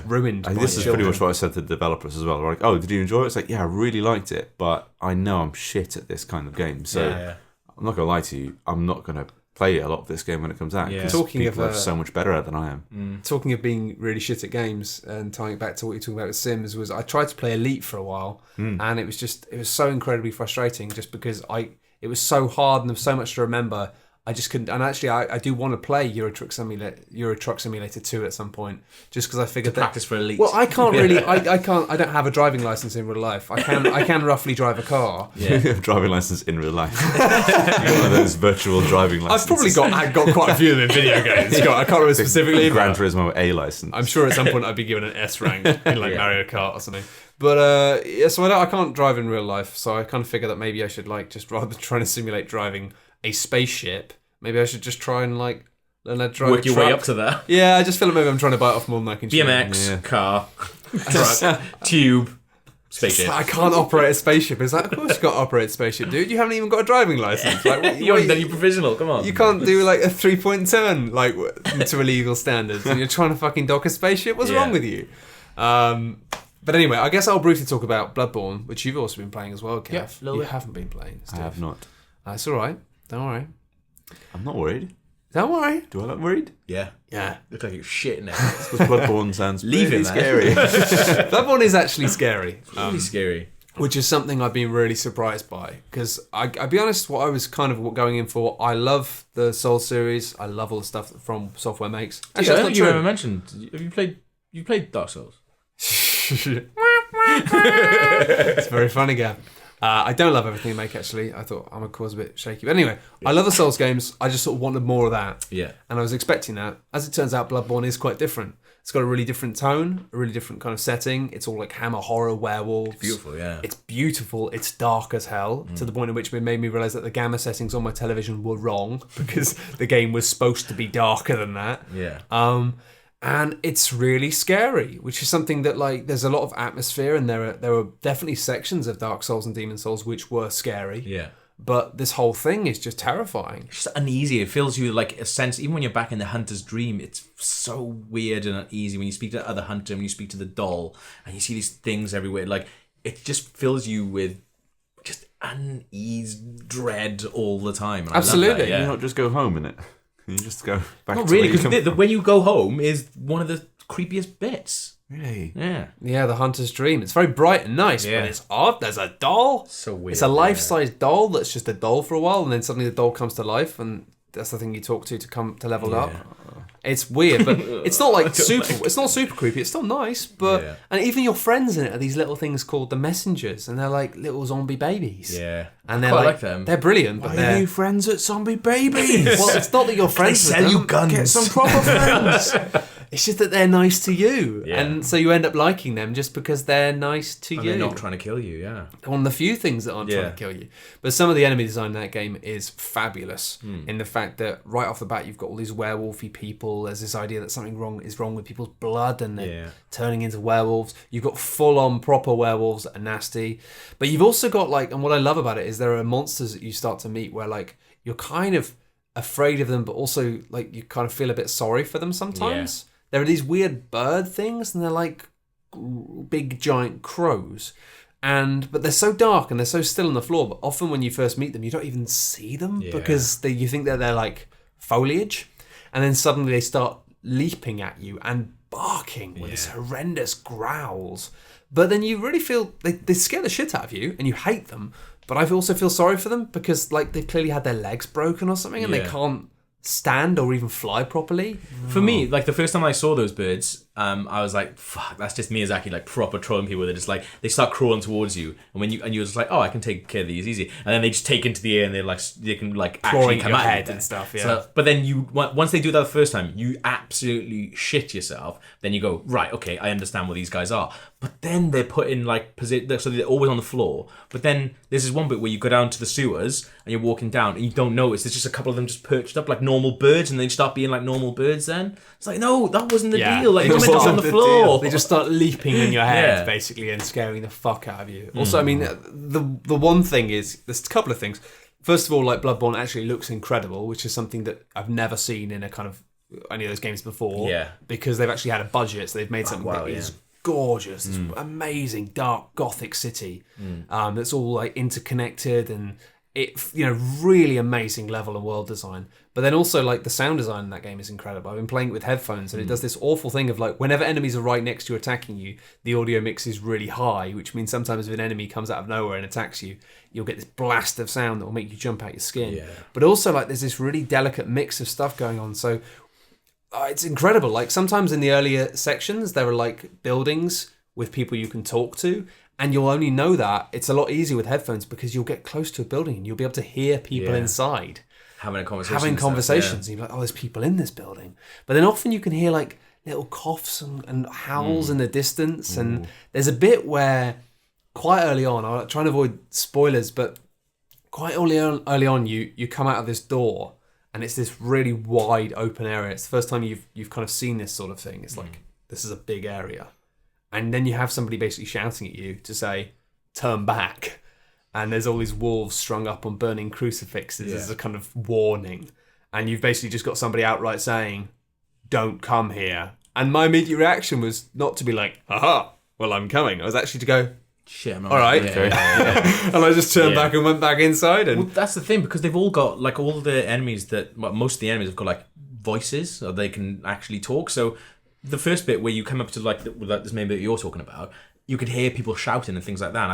ruined. This is pretty much what I said to the developers as well. They're like, "Oh, did you enjoy it?" It's like, "Yeah, I really liked it, but I know I'm shit at this kind of game, so I'm not gonna lie to you. I'm not gonna play a lot of this game when it comes out because people are so much better at it than I am." Talking of being really shit at games and tying it back to what you're talking about with Sims, was I tried to play Elite for a while, and it was so incredibly frustrating just because it was so hard and there was so much to remember. I just couldn't. And actually, I do want to play Euro Truck Simulator 2 at some point, just because I figured practice for Elite. Well, I can't really. I can't. I don't have a driving license in real life. I can roughly drive a car. Yeah, driving license in real life. You got one of those virtual driving licenses. I've got quite a few of them in video games. I can't remember specifically. Gran Turismo A license. I'm sure at some point I'd be given an S rank in like Mario Kart or something. But so I can't drive in real life. So I kind of figure that maybe I should just rather than trying to simulate driving a spaceship, maybe I should just try and learn how to drive work a your truck. way up to that. Yeah, I just feel like maybe I'm trying to bite off more than I can chew. BMX, car, truck, tube, spaceship. I can't operate a spaceship. It's like, of course you got to operate a spaceship, dude. You haven't even got a driving license. Like, you're provisional. Come on. You can't do like a 3-point turn to illegal standards, and you're trying to fucking dock a spaceship. What's wrong with you? But anyway, I guess I'll briefly talk about Bloodborne, which you've also been playing as well, Kev. Yeah, you haven't been playing, Steve. I have not. That's all right. Don't worry. I'm not worried. Don't worry. Do I look worried? Yeah. Look like you're shit now. Because Bloodborne sounds really scary. Bloodborne is actually scary. Really scary. Which is something I've been really surprised by. Because I'll be honest, what I was kind of going in for, I love the Souls series. I love all the stuff that From Software makes. Actually, I don't think you ever mentioned. Have you played Dark Souls? It's very funny, Gav. I don't love everything they make, actually. I thought Armored Core was a bit shaky. But anyway, I love the Souls games. I just sort of wanted more of that. Yeah. And I was expecting that. As it turns out, Bloodborne is quite different. It's got a really different tone, a really different kind of setting. It's all like Hammer horror, werewolves. It's beautiful, yeah. It's beautiful. It's dark as hell, to the point in which it made me realise that the gamma settings on my television were wrong because the game was supposed to be darker than that. Yeah. And it's really scary, which is something that, like, there's a lot of atmosphere, and there are definitely sections of Dark Souls and Demon Souls which were scary. Yeah. But this whole thing is just terrifying. It's just uneasy. It feels you like a sense, even when you're back in the hunter's dream, it's so weird and uneasy when you speak to the other hunter, when you speak to the doll, and you see these things everywhere. Like, it just fills you with just unease, dread all the time. And Absolutely. I love that, yeah. You not just go home in it. You just go back. Not to really, where you because when you go home is one of the creepiest bits. Really? Yeah. Yeah, the hunter's dream. It's very bright and nice, Yeah. but it's odd. There's a doll. So weird. It's a life-size doll that's just a doll for a while, and then suddenly the doll comes to life, and that's the thing you talk to come to level up. It's weird, but it's not like super. It's not super creepy. It's still nice, but and even your friends in it are these little things called the messengers, and they're like little zombie babies. Yeah. And they're quite like like them. they're brilliant, but Why they're are you friends at zombie babies? well, it's not that you're friends with sell them. you guns. Get some proper friends. It's just that they're nice to you, Yeah. and so you end up liking them just because they're nice to And you. they're not trying to kill you, yeah. One of the few things that aren't trying Yeah. to kill you. But some of the enemy design in that game is fabulous in the fact that right off the bat you've got all these werewolfy people. There's this idea that something is wrong with people's blood and they're turning into werewolves. You've got full-on proper werewolves that are nasty. But you've also got like, and what I love about it is there are monsters that you start to meet where like you're kind of afraid of them, but also like you kind of feel a bit sorry for them sometimes. There are these weird bird things, and they're like big giant crows. But they're so dark and they're so still on the floor. But often when you first meet them, you don't even see them because you think that they're like foliage, and then suddenly they start leaping at you and barking with this horrendous growls. But then you really feel they scare the shit out of you, and you hate them. But I also feel sorry for them because like they've clearly had their legs broken or something, and they can't stand or even fly properly. For me, like the first time I saw those birds, I was like, "Fuck, that's just Miyazaki like proper trolling people." They're just like they start crawling towards you, and you're just like, "Oh, I can take care of these easy," and then they just take into the air and they can like actually come your at head you and stuff. Yeah. So, but then once they do that the first time, you absolutely shit yourself. Then you go, right, okay, I understand what these guys are. But then they're put in like position, so they're always on the floor. But then there's this one bit where you go down to the sewers and you're walking down and you don't notice there's just a couple of them just perched up like normal birds, and they start being like normal birds. Then it's like, no, that wasn't the deal. Like you're meant to be on the floor. They just start leaping in your head basically and scaring the fuck out of you. Also, I mean, the one thing is there's a couple of things. First of all, like Bloodborne actually looks incredible, which is something that I've never seen in a kind of any of those games before. Yeah. Because they've actually had a budget, so they've made something that is gorgeous. It's amazing, dark, gothic city that's all like interconnected, and it, you know, really amazing level and world design. But then also like the sound design in that game is incredible. I've been playing it with headphones, and it does this awful thing of like whenever enemies are right next to you attacking you, the audio mix is really high, which means sometimes if an enemy comes out of nowhere and attacks you, you'll get this blast of sound that will make you jump out your skin. Yeah. But also like there's this really delicate mix of stuff going on. So it's incredible. Like sometimes in the earlier sections, there are like buildings with people you can talk to, and you'll only know that it's a lot easier with headphones because you'll get close to a building and you'll be able to hear people inside having a conversation. And you're like, oh, there's people in this building. But then often you can hear like little coughs and howls in the distance. And there's a bit where quite early on, I'm trying to avoid spoilers, but quite early on, you come out of this door. And it's this really wide open area. It's the first time you've kind of seen this sort of thing. It's like, this is a big area. And then you have somebody basically shouting at you to say, turn back. And there's all these wolves strung up on burning crucifixes as a kind of warning. And you've basically just got somebody outright saying, don't come here. And my immediate reaction was not to be like, aha, well, I'm coming. I was actually to go, shit, I'm all right. And I just turned back and went back inside. And well, that's the thing, because they've all got like all the enemies most of the enemies have got like voices, so they can actually talk. So the first bit where you come up to like this main bit you're talking about, you could hear people shouting and things like that. And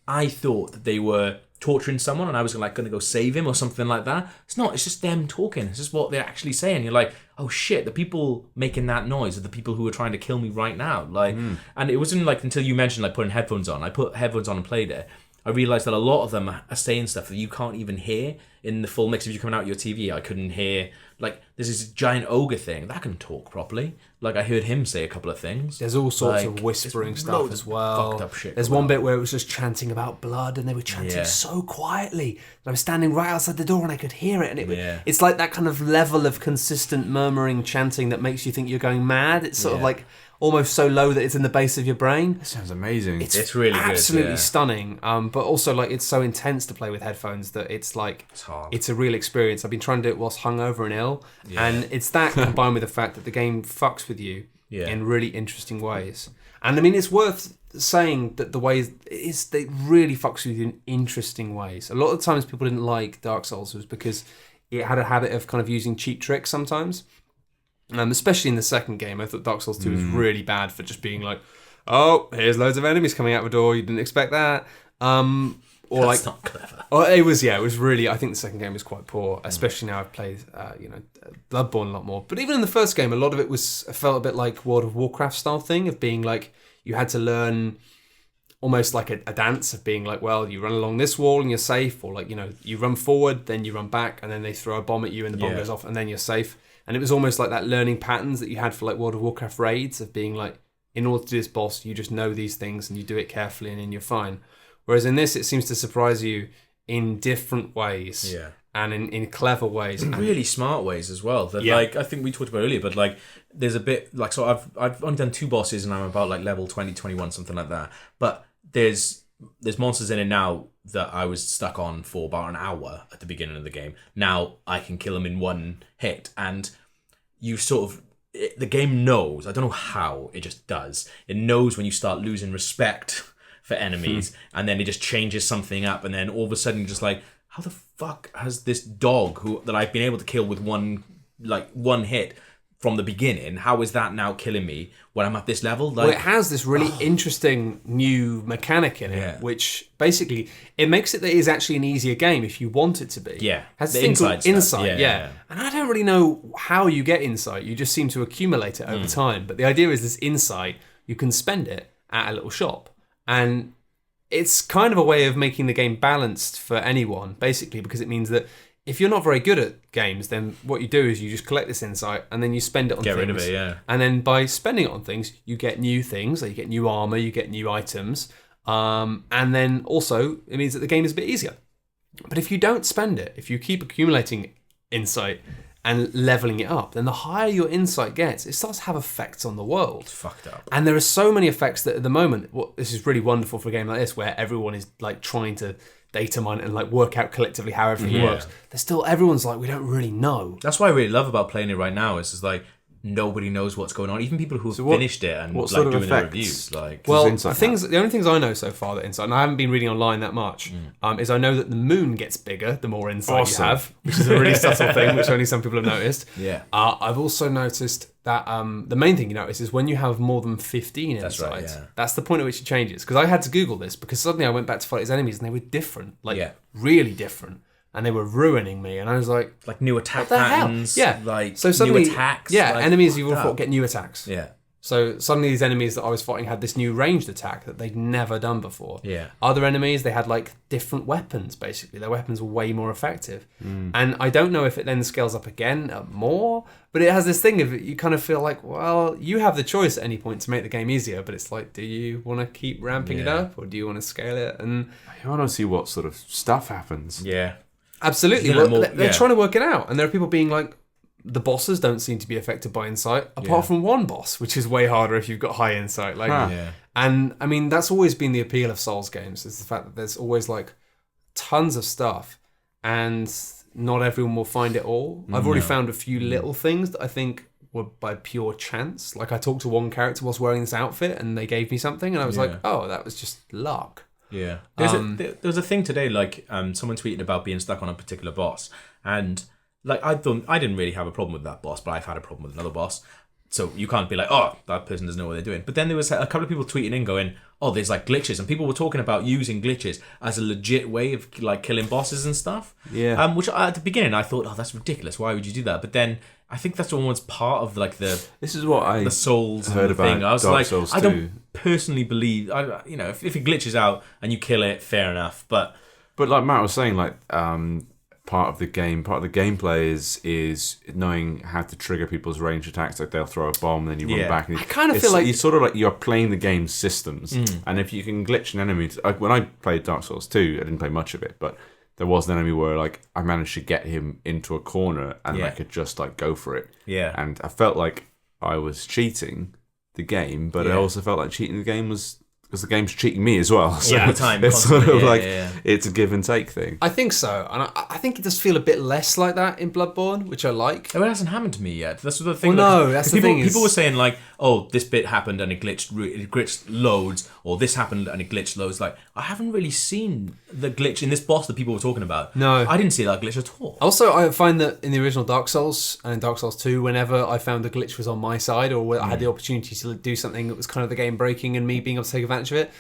I thought that they were torturing someone, and I was like going to go save him or something like that. It's not. It's just them talking. It's just what they're actually saying. You're like, oh shit, the people making that noise are the people who are trying to kill me right now. Like, and it wasn't like until you mentioned like putting headphones on. I put headphones on and played it, I realised that a lot of them are saying stuff that you can't even hear in the full mix. If you're coming out your TV, I couldn't hear. Like, there's this giant ogre thing that can talk properly. Like, I heard him say a couple of things. There's all sorts of whispering stuff as well. Fucked up shit. There's one bit where it was just chanting about blood, and they were chanting so quietly. And I was standing right outside the door, and I could hear it. And it's like that kind of level of consistent murmuring chanting that makes you think you're going mad. It's sort of like almost so low that it's in the base of your brain. That sounds amazing. It's really absolutely good, stunning. But also, like, it's so intense to play with headphones that it's like it's a real experience. I've been trying to do it whilst hungover and ill, and it's that combined with the fact that the game fucks with you in really interesting ways. And I mean, it's worth saying that the ways they really fucks with you in interesting ways. A lot of the times people didn't like Dark Souls was because it had a habit of kind of using cheap tricks sometimes. Especially in the second game, I thought Dark Souls 2 was really bad for just being like, oh, here's loads of enemies coming out the door, you didn't expect that. That's not clever. Oh, it was really, I think the second game was quite poor, especially now I've played, Bloodborne a lot more. But even in the first game, a lot of it felt a bit like World of Warcraft style thing of being like, you had to learn almost like a dance of being like, well, you run along this wall and you're safe, or like, you run forward, then you run back, and then they throw a bomb at you and the bomb goes off, and then you're safe. And it was almost like that learning patterns that you had for like World of Warcraft raids of being like, in order to do this boss, you just know these things and you do it carefully and then you're fine. Whereas in this, it seems to surprise you in different ways. Yeah. And in clever ways. In really smart ways as well. That like, I think we talked about earlier, but like, there's a bit, like, so I've only done 2 bosses and I'm about like level 20, 21, something like that. But there's monsters in it now that I was stuck on for about an hour at the beginning of the game. Now I can kill them in one hit, and you the game knows, I don't know how, it just does. It knows when you start losing respect for enemies, and then it just changes something up, and then all of a sudden you're just like, how the fuck has this dog that I've been able to kill with one hit from the beginning, how is that now killing me when I'm at this level? Like, well, it has this really interesting new mechanic in it, which basically, it makes it that it is actually an easier game if you want it to be. Yeah. It has the thing called insight, And I don't really know how you get insight. You just seem to accumulate it over time. But the idea is this insight, you can spend it at a little shop. And it's kind of a way of making the game balanced for anyone, basically, because it means that if you're not very good at games, then what you do is you just collect this insight and then you spend it on things. Get rid of it, yeah. And then by spending it on things, you get new things, like you get new armor, you get new items. And then also, it means that the game is a bit easier. But if you don't spend it, if you keep accumulating insight and leveling it up, then the higher your insight gets, it starts to have effects on the world. It's fucked up. And there are so many effects that at the moment, this is really wonderful for a game like this, where everyone is like trying to data mine and like work out collectively how everything works. There's still, everyone's like, we don't really know. That's what I really love about playing it right now, is just like, nobody knows what's going on. Even people who've finished it and like doing the reviews. Like, well, the only things I know so far that insight, and I haven't been reading online that much, is I know that the moon gets bigger the more insight you have, which is a really subtle thing, which only some people have noticed. Yeah. I've also noticed that the main thing you notice is when you have more than 15 insights, that's the point at which it changes. Because I had to Google this, because suddenly I went back to fight his enemies and they were different, really different. And they were ruining me, and I was like new attack patterns, like so suddenly, new attacks. Enemies you've all fought get new attacks. Yeah. So suddenly these enemies that I was fighting had this new ranged attack that they'd never done before. Yeah. Other enemies, they had like different weapons, basically. Their weapons were way more effective. And I don't know if it then scales up again more, but it has this thing of you kind of feel like, well, you have the choice at any point to make the game easier, but it's like, do you want to keep ramping it up, or do you want to scale it? And I want to see what sort of stuff happens. Yeah. Absolutely. Well, they're trying to work it out. And there are people being like, the bosses don't seem to be affected by insight, apart from one boss, which is way harder if you've got high insight. And I mean, that's always been the appeal of Souls games, is the fact that there's always like tons of stuff and not everyone will find it all. I've already found a few little things that I think were by pure chance. Like I talked to one character whilst wearing this outfit and they gave me something and I was like, oh, that was just luck. Yeah. There was a thing today, like someone tweeted about being stuck on a particular boss, and like I didn't really have a problem with that boss, but I've had a problem with another boss. So you can't be like, oh, that person doesn't know what they're doing. But then there was a couple of people tweeting in going, oh, there's like glitches, and people were talking about using glitches as a legit way of like killing bosses and stuff. Yeah. Which at the beginning I thought, oh, that's ridiculous. Why would you do that? But then I think that's almost part of like the This is what I the souls heard and the about thing. I was Dark like, Souls I 2. don't personally believe. If it glitches out and you kill it, fair enough. But like Matt was saying, like part of the gameplay is knowing how to trigger people's range attacks. Like they'll throw a bomb, then you run back. And I kind of feel like you sort of like you're playing the game's systems, and if you can glitch an enemy, like when I played Dark Souls 2, I didn't play much of it, but there was an enemy where like I managed to get him into a corner and I could just like go for it. Yeah. And I felt like I was cheating the game, but I also felt like cheating the game was because the game's cheating me as well. So at the time, it's sort of like yeah. it's a give and take thing. I think so, and I think it does feel a bit less like that in Bloodborne, which I like. Oh, it hasn't happened to me yet. That's the thing. Well, no, that's the thing. People were saying like, "Oh, this bit happened and it glitched loads," or "This happened and it glitched loads." Like, I haven't really seen the glitch in this boss that people were talking about. No, I didn't see that glitch at all. Also, I find that in the original Dark Souls and in Dark Souls 2, whenever I found the glitch was on my side, or I had the opportunity to do something that was kind of the game breaking and me being able to take advantage of it,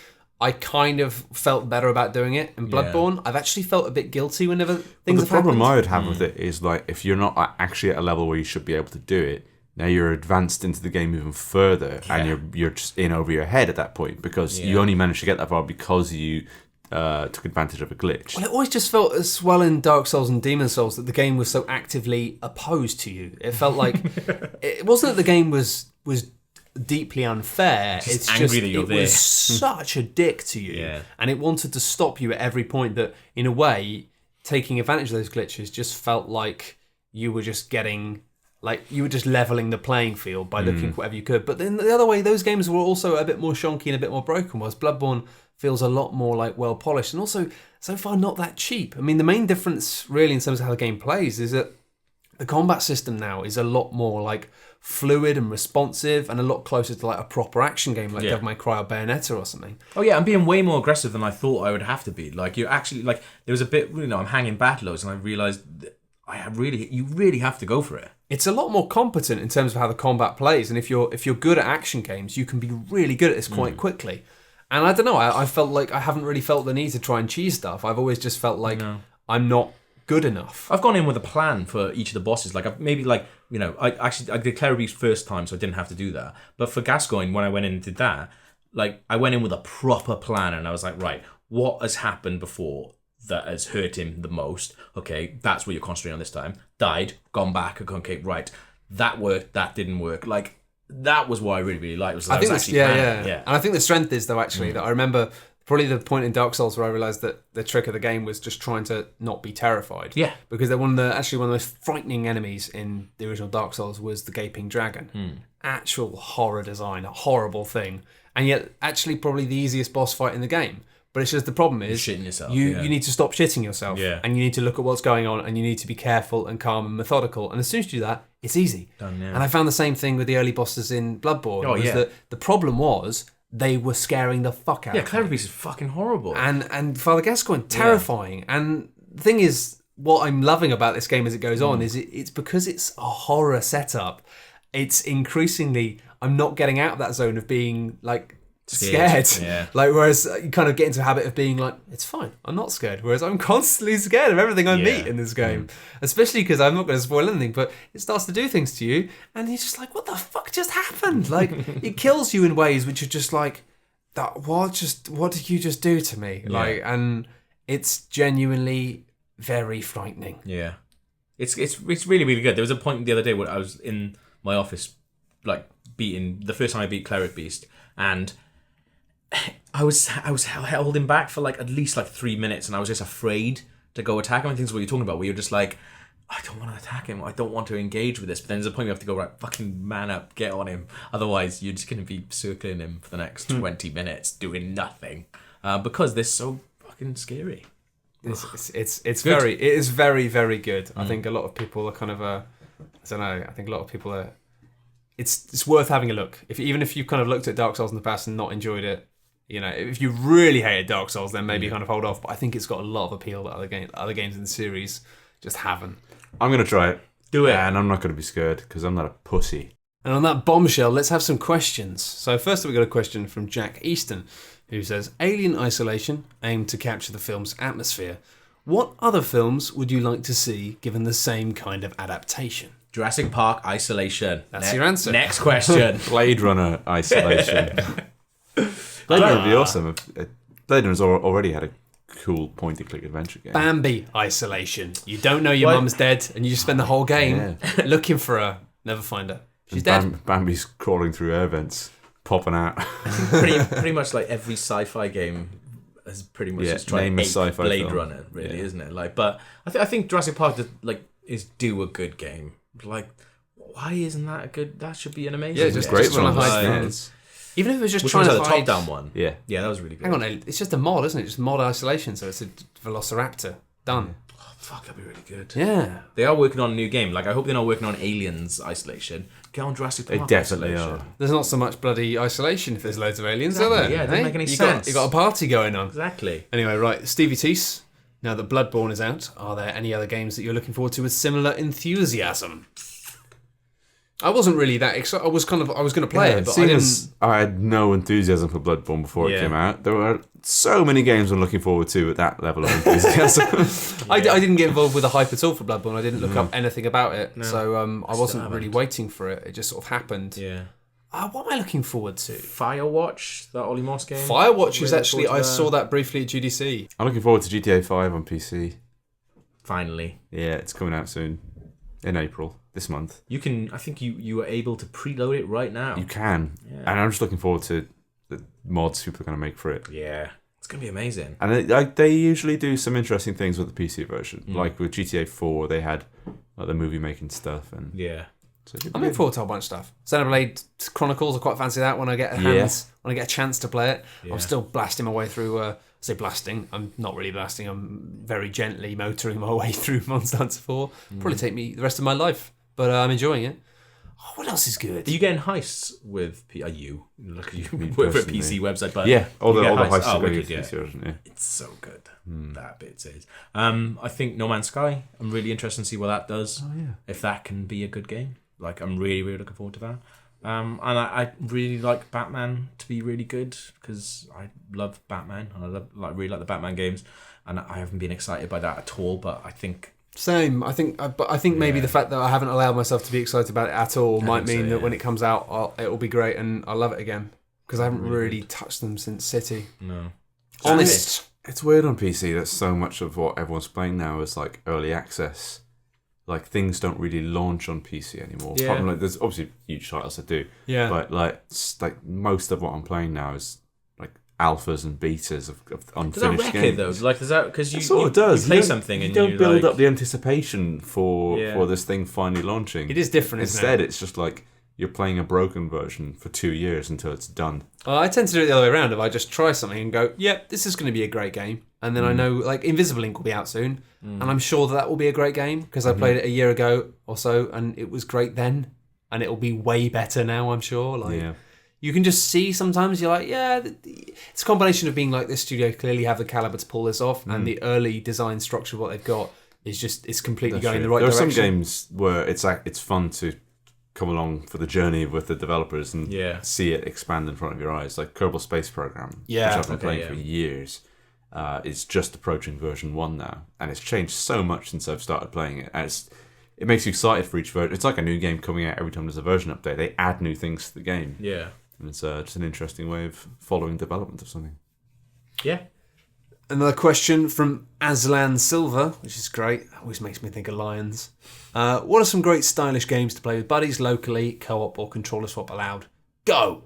I kind of felt better about doing it. In Bloodborne, I've actually felt a bit guilty whenever things have happened. The problem I would have with it is like if you're not actually at a level where you should be able to do it, now you're advanced into the game even further, and you're just in over your head at that point because you only managed to get that far because you took advantage of a glitch. Well, it always just felt as well in Dark Souls and Demon Souls that the game was so actively opposed to you. It felt like it wasn't that the game was deeply unfair. It's just it was such a dick to you, and it wanted to stop you at every point. That in a way, taking advantage of those glitches just felt like you were just getting. Like, you were just levelling the playing field by looking at whatever you could. But then the other way, those games were also a bit more shonky and a bit more broken, whereas Bloodborne feels a lot more, like, well-polished and also, so far, not that cheap. I mean, the main difference, really, in terms of how the game plays is that the combat system now is a lot more, like, fluid and responsive and a lot closer to, like, a proper action game, like Devil May Cry or Bayonetta or something. Oh, yeah, I'm being way more aggressive than I thought I would have to be. Like, you're actually, like, there was a bit, I'm hanging back loads and I realised you really have to go for it. It's a lot more competent in terms of how the combat plays, and if you're good at action games, you can be really good at this quite quickly. And I don't know, I felt like I haven't really felt the need to try and cheese stuff. I've always just felt like I'm not good enough. I've gone in with a plan for each of the bosses. Like, I've maybe I did Cleric Beast first time, so I didn't have to do that. But for Gascoigne, when I went in and did that, like, I went in with a proper plan, and I was like, right, what has happened before that has hurt him the most? Okay, that's what you're concentrating on this time. Died, gone back, okay, right. That worked, that didn't work. Like, that was what I really, really liked. I think and I think the strength is, though, actually, that I remember probably the point in Dark Souls where I realised that the trick of the game was just trying to not be terrified. Yeah. Because they're one of the most frightening enemies in the original Dark Souls was the Gaping Dragon. Actual horror design, a horrible thing. And yet, actually, probably the easiest boss fight in the game. But it's just the problem is you're shitting yourself. You need to stop shitting yourself, and you need to look at what's going on, and you need to be careful and calm and methodical. And as soon as you do that, it's easy. Done, yeah. And I found the same thing with the early bosses in Bloodborne. That the problem was they were scaring the fuck out. Yeah, Cleric Beast is fucking horrible. And Father Gascoigne, terrifying. Yeah. And the thing is, what I'm loving about this game as it goes on is it's because it's a horror setup. It's increasingly, I'm not getting out of that zone of being like scared. Yeah. Like, whereas you kind of get into a habit of being like, it's fine, I'm not scared. Whereas I'm constantly scared of everything I meet in this game. Especially because I'm not going to spoil anything, but it starts to do things to you, and you're just like, what the fuck just happened? Like, it kills you in ways which are just like, what did you just do to me? Yeah. Like, and it's genuinely very frightening. Yeah. It's really, really good. There was a point the other day where I was in my office, like, the first time I beat Cleric Beast, and I was holding back for like at least like 3 minutes, and I was just afraid to go attack him. I think that's what you're talking about, where you're just like, I don't want to attack him, I don't want to engage with this. But then there's a point you have to go, right, fucking man up, get on him. Otherwise, you're just going to be circling him for the next 20 minutes doing nothing because they're so fucking scary. It is very, very good. I think a lot of people are kind of I don't know. I think a lot of people are. It's worth having a look. Even if you've kind of looked at Dark Souls in the past and not enjoyed it, you know, if you really hated Dark Souls, then maybe kind of hold off. But I think it's got a lot of appeal that other games in the series just haven't. I'm going to try it. Do it. And I'm not going to be scared because I'm not a pussy. And on that bombshell, let's have some questions. So first we've got a question from Jack Easton, who says, Alien Isolation aimed to capture the film's atmosphere. What other films would you like to see given the same kind of adaptation? Jurassic Park Isolation. That's your answer. Next question. Blade Runner Isolation. Blade Runner would be awesome. Blade Runner's already had a cool point-and-click adventure game. Bambi Isolation. You don't know your mum's dead, and you just spend the whole game looking for her. Never find her. She's dead. Bambi's crawling through air vents, popping out. pretty much like every sci-fi game has pretty much just tried to ape sci-fi Blade film. Runner, really, isn't it? Like, but I think Jurassic Park is do a good game. Like, why isn't that a good? That should be an amazing. Yeah, just game. great one. Even if it was just Which trying one's to the hide... top-down one? Yeah. Yeah, that was really good. Hang on, it's just a mod, isn't it? Just mod Isolation, so it's a Velociraptor. Done. Oh, fuck, that'd be really good. Yeah. They are working on a new game. Like, I hope they're not working on Aliens Isolation. Get on Jurassic Park. They definitely Isolation. are. There's not so much bloody isolation if there's loads of aliens, Exactly, are there? yeah, it doesn't make any you sense. You got a party going on. Exactly. Anyway, right, Stevie Teese. Now that Bloodborne is out, are there any other games that you're looking forward to with similar enthusiasm? I wasn't really that excited. I was going to play it, but I didn't. I had no enthusiasm for Bloodborne before it came out. There were so many games I'm looking forward to at that level of enthusiasm. I didn't get involved with the hype at all for Bloodborne. I didn't look up anything about it, so I wasn't really waiting for it. It just sort of happened. Yeah. What am I looking forward to? Firewatch, that Ollie Moss game. Firewatch is Really actually, I saw that briefly at GDC. I'm looking forward to GTA 5 on PC. Finally. Yeah, it's coming out soon. In April, this month. You can, I think you are able to preload it right now. You can. Yeah. And I'm just looking forward to the mods people are going to make for it. Yeah. It's going to be amazing. And they usually do some interesting things with the PC version. Like with GTA 4, they had the movie making stuff. And Yeah. So I'm looking forward to a whole bunch of stuff. Xenoblade Chronicles, I quite fancy that when I get when I get a chance to play it. Yeah. I'm still blasting my way through. I say blasting. I'm not really blasting. I'm very gently motoring my way through Monster Hunter 4. Probably take me the rest of my life, but I'm enjoying it. Oh, what else is good? Are you getting heists with? Are you? Look at you. Work for a PC website, but yeah, all the heists are wicked, PC version. Yeah, it's so good. That bit is. I think No Man's Sky. I'm really interested to see what that does. Oh yeah, if that can be a good game. Like, I'm really, really looking forward to that. And I really like Batman to be really good because I love Batman and I really like the Batman games, and I haven't been excited by that at all. But I think same. I think maybe the fact that I haven't allowed myself to be excited about it at all might mean that when it comes out, it will be great and I'll love it again because I haven't really touched them since City. No, honest. It's weird on PC that so much of what everyone's playing now is like early access. Like, things don't really launch on PC anymore. Yeah. Apart from, like, there's obviously huge titles that do. Yeah. But, like most of what I'm playing now is, like, alphas and betas of unfinished does that wreck games. it, though? Like, does that... Because you play something and you don't build like, up the anticipation for this thing finally launching. It is different, Instead, isn't it? it's just like you're playing a broken version for 2 years until it's done. I tend to do it the other way around. If I just try something and go, yep, this is going to be a great game. And then I know, like, Invisible Ink will be out soon. And I'm sure that will be a great game because I played it a year ago or so and it was great then. And it will be way better now, I'm sure. Like, you can just see sometimes you're like, it's a combination of being like, this studio clearly have the caliber to pull this off. And the early design structure of what they've got is just, it's completely going in the right direction. There are some games where it's fun to come along for the journey with the developers and see it expand in front of your eyes. Like Kerbal Space Program, which I've been playing for years. It's just approaching version 1 now, and it's changed so much since I've started playing it. And it makes you excited for each version. It's like a new game coming out every time there's a version update. They add new things to the game. Yeah. And it's just an interesting way of following development of something. Yeah. Another question from Aslan Silva, which is great. Always makes me think of lions. What are some great stylish games to play with buddies locally, co-op or controller swap allowed? Go!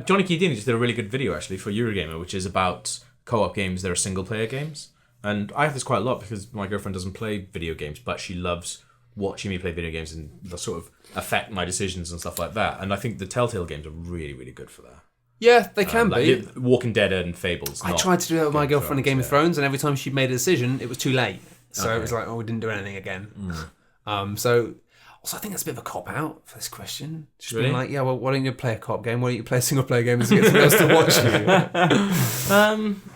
Johnny Keydini just did a really good video, actually, for Eurogamer, which is about co-op games that are single-player games. And I have this quite a lot because my girlfriend doesn't play video games, but she loves watching me play video games and they'll sort of affect my decisions and stuff like that. And I think the Telltale games are really, really good for that. Yeah, they can be. Walking Dead and Fables. I tried to do that with my girlfriend in Game of Thrones, and every time she made a decision, it was too late. So it was like, we didn't do anything again. So also, I think that's a bit of a cop-out for this question. Just being like, well, why don't you play a co-op game? Why don't you play a single-player game and get someone else to watch you?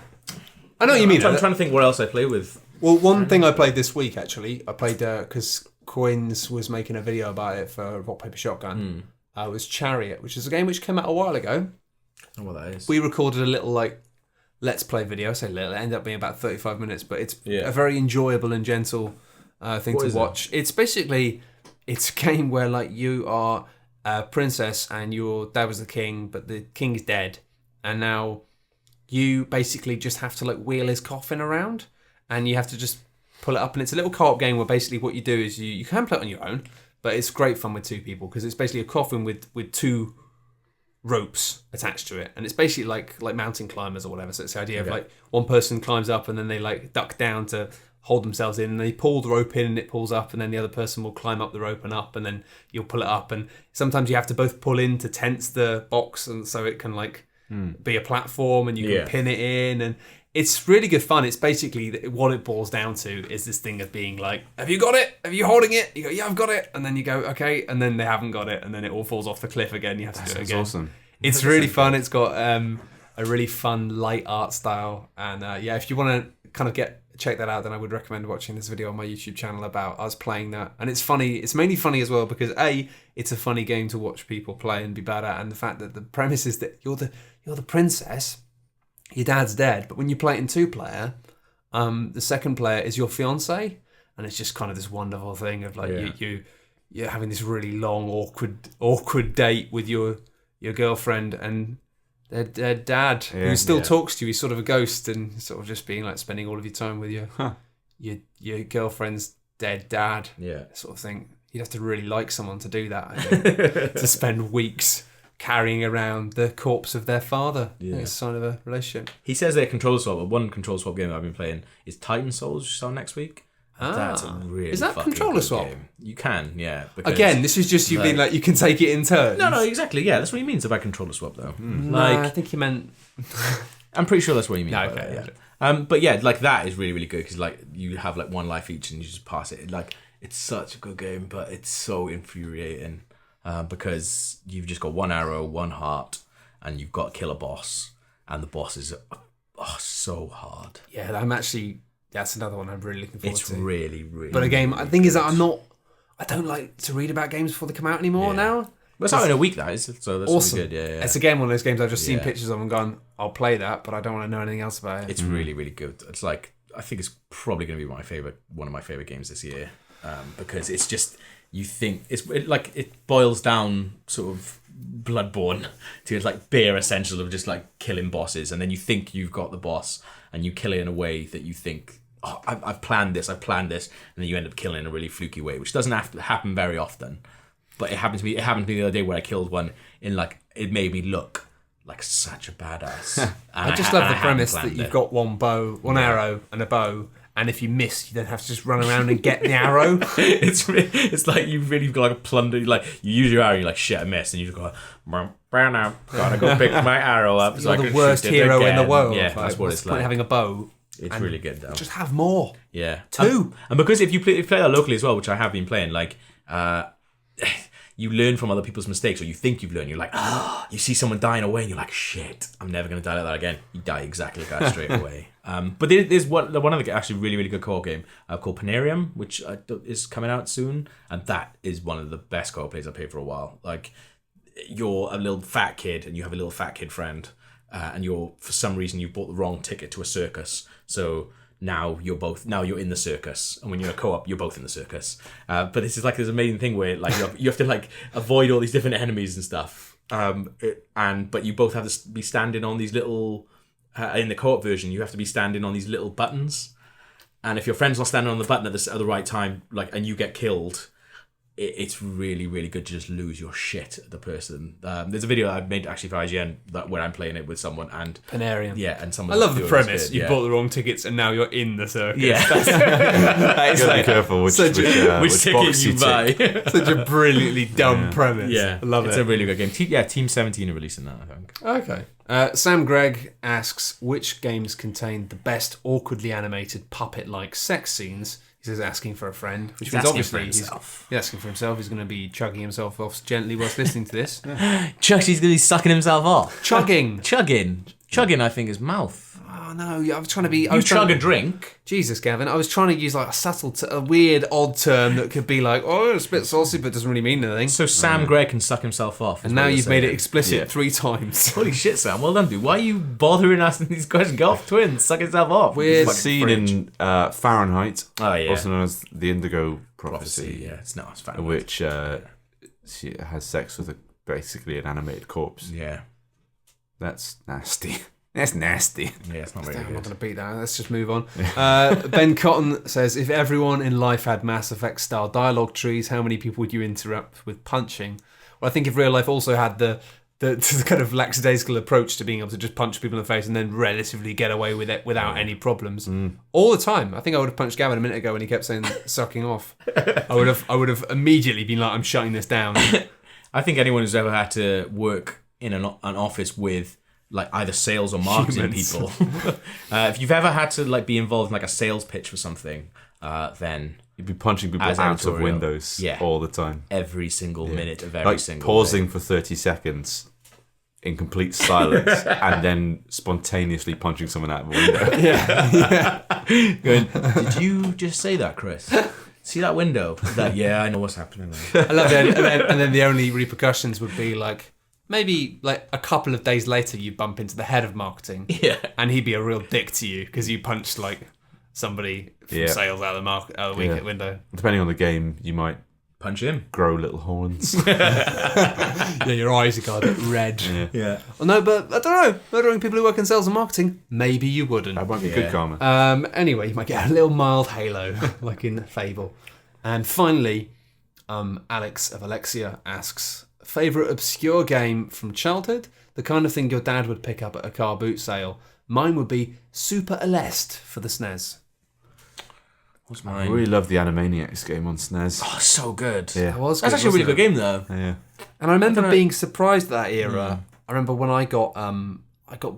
I know what you mean. I'm trying to think what else I play with. Well, one thing I played this week, actually, I played, because Coins was making a video about it for Rock Paper Shotgun, was Chariot, which is a game which came out a while ago. I don't know what that is. We recorded a little, let's play video. I say little, it ended up being about 35 minutes, but it's a very enjoyable and gentle thing to watch. It's basically, it's a game where like you are a princess and your dad was the king, but the king is dead, and now you basically just have to like wheel his coffin around, and you have to just pull it up. And it's a little co-op game where basically what you do is you can play it on your own, but it's great fun with two people because it's basically a coffin with two ropes attached to it, and it's basically like mountain climbers or whatever. So it's the idea of like one person climbs up and then they like duck down to hold themselves in, and they pull the rope in and it pulls up, and then the other person will climb up the rope and up, and then you'll pull it up, and sometimes you have to both pull in to tense the box, and so it can like be a platform, and you can pin it in, and it's really good fun. It's basically what it boils down to is this thing of being like, have you got it? Are you holding it? You go, yeah, I've got it. And then you go, okay. And then they haven't got it. And then it all falls off the cliff again. You have to do it again. That's awesome. It's really fun. It's got a really fun light art style. And yeah, if you want to kind of check that out, then I would recommend watching this video on my YouTube channel about us playing that. And it's funny. It's mainly funny as well because A, it's a funny game to watch people play and be bad at. And the fact that the premise is that you're the princess, your dad's dead, but when you play it in 2-player, the second player is your fiance, and it's just kind of this wonderful thing of like you're having this really long awkward date with your girlfriend and their dad who still talks to you. He's sort of a ghost, and sort of just being like spending all of your time with your girlfriend's dead dad, sort of thing. You'd have to really like someone to do that, I think, to spend weeks carrying around the corpse of their father. Yeah. It's a sign of a relationship. He says they're controller swap, but one controller swap game I've been playing is Titan Souls, which is out next week. That's a really is that controller swap game. You can, again, this is just you being like you can take it in turns. No, exactly. Yeah, that's what he means about controller swap, though. Like, I think he meant. I'm pretty sure that's what he means. No, okay, but yeah, like that is really, really good because like you have like one life each and you just pass it. Like it's such a good game, but it's so infuriating. Because you've just got one arrow, one heart, and you've got to kill a boss, and the boss is so hard. Yeah, that's another one I'm really looking forward to. It's really, really. But again, the thing is that I don't like to read about games before they come out anymore now. Well, it's out in a week, that is, so that's awesome. Really good. Yeah. It's again one of those games I've just seen pictures of and gone, I'll play that, but I don't want to know anything else about it. It's really, really good. It's like I think it's probably going to be one of my favorite games this year, because it's just. You think it boils down sort of Bloodborne to like bare essentials of just like killing bosses, and then you think you've got the boss and you kill it in a way that you think, oh, I've planned this, and then you end up killing in a really fluky way, which doesn't have to happen very often. But it happened to me. It happened to me the other day where I killed one in like it made me look like such a badass. I just love the premise that you've got one arrow and a bow. And if you miss, you then have to just run around and get the arrow. It's like you've really got like a plunder. Like you use your arrow, and you're like shit, I missed, and you just go, gotta go pick my arrow up. You're the worst hero in the world. Yeah, that's what it's like. Having a bow. It's really good though. Just have more. Yeah, 2. And because if you play that locally as well, which I have been playing, like you learn from other people's mistakes, or you think you've learned. You're like, you see someone dying away, and you're like, shit, I'm never gonna die like that again. You die exactly like that straight away. But there's one other actually really, really good co-op game called Panarium, which is coming out soon, and that is one of the best co-op plays I've played for a while. Like, you're a little fat kid, and you have a little fat kid friend, and for some reason you bought the wrong ticket to a circus, so now you're in the circus, and when you're a co-op, you're both in the circus. But this is like this amazing thing where like you have to like avoid all these different enemies and stuff, but you both have to be standing on these little. In the co-op version, you have to be standing on these little buttons, and if your friend's not standing on the button at the right time, like, and you get killed, it's really, really good to just lose your shit at the person. There's a video I made actually for IGN where I'm playing it with someone and Panarium. Yeah, and someone. I love the premise. You bought the wrong tickets and now you're in the circus. Yeah, you gotta be careful which ticket you buy. Such a brilliantly dumb premise. Yeah, I love it. It's a really good game. Team 17 are releasing that, I think. Okay. Sam Gregg asks, which games contain the best awkwardly animated puppet-like sex scenes? He says asking for a friend, which means obviously he's asking for himself. He's going to be chugging himself off gently whilst listening to this. He's going to be sucking himself off. Chugging, I think, is mouth. Oh, no, I was trying to be. You chug a drink. Jesus, Gavin, I was trying to use like a weird, odd term that could be like, oh, it's a bit saucy, but doesn't really mean anything. So Sam Gray can suck himself off. And now you've made it explicit 3 times. Holy shit, Sam! Well done, dude. Why are you bothering asking these questions? Go off, twins, suck yourself off. Weird scene in Fahrenheit, also known as the Indigo Prophecy. Yeah, it's Fahrenheit. Which she has sex with basically an animated corpse. Yeah, that's nasty. That's nasty. Yeah, it's not very good. I'm not going to beat that. Let's just move on. Ben Cotton says, if everyone in life had Mass Effect style dialogue trees, how many people would you interrupt with punching? Well, I think if real life also had the kind of lackadaisical approach to being able to just punch people in the face and then relatively get away with it without any problems all the time. I think I would have punched Gavin a minute ago when he kept saying sucking off. I would have immediately been like, I'm shutting this down. I think anyone who's ever had to work in an office with like either sales or marketing people. If you've ever had to like be involved in like a sales pitch for something, then you'd be punching people out of windows all the time. Every single minute of every like single pausing day. For 30 seconds in complete silence and then spontaneously punching someone out of a window. Going, did you just say that, Chris? See that window? I know what's happening there. I love it. And then the only repercussions would be like, maybe like a couple of days later you bump into the head of marketing and he'd be a real dick to you because you punched like somebody from sales out of the window. Depending on the game, you might punch him, grow little horns. Your eyes are kind of a bit red. Well, no, but I don't know, murdering people who work in sales and marketing, maybe you wouldn't. That might be good karma. Anyway, you might get a little mild halo like in Fable. And finally, Alex of Alexia asks, favourite obscure game from childhood? The kind of thing your dad would pick up at a car boot sale. Mine would be Super Aleste for the SNES. What's mine? I really love the Animaniacs game on SNES. Oh, so good. Yeah. That's actually a really good game, though. Yeah. And I remember being surprised at that era. I remember when I got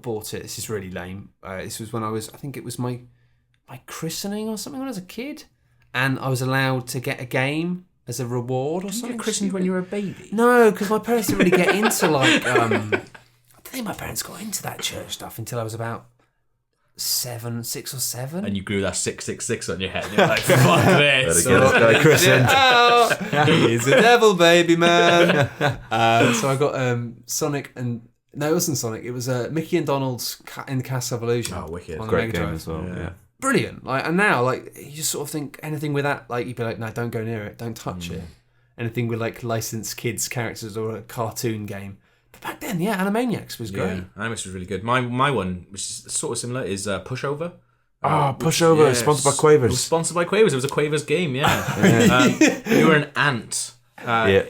bought it. This is really lame. This was when I think it was my christening or something when I was a kid. And I was allowed to get a game as a reward or something. You get christened when you were a baby? No, because my parents didn't really get into like... I don't think my parents got into that church stuff until I was about 6 or 7. And you grew that 666 on your head. And you're like, fuck this. He's a devil, baby man. So I got Sonic and... No, it wasn't Sonic. It was Mickey and Donald's in Castle of Illusion. Oh, wicked. On the Great Mega game Drive. as well, yeah. Brilliant. Like, and now, like, you just sort of think anything with that, like, you'd be like, no, don't go near it, don't touch it. Anything with like licensed kids characters or a cartoon game. But back then, Animaniacs was great. Animaniacs was really good. My one, which is sort of similar, is Pushover. Pushover, sponsored by Quavers. It was sponsored by Quavers. It was a Quavers game, you were an ant.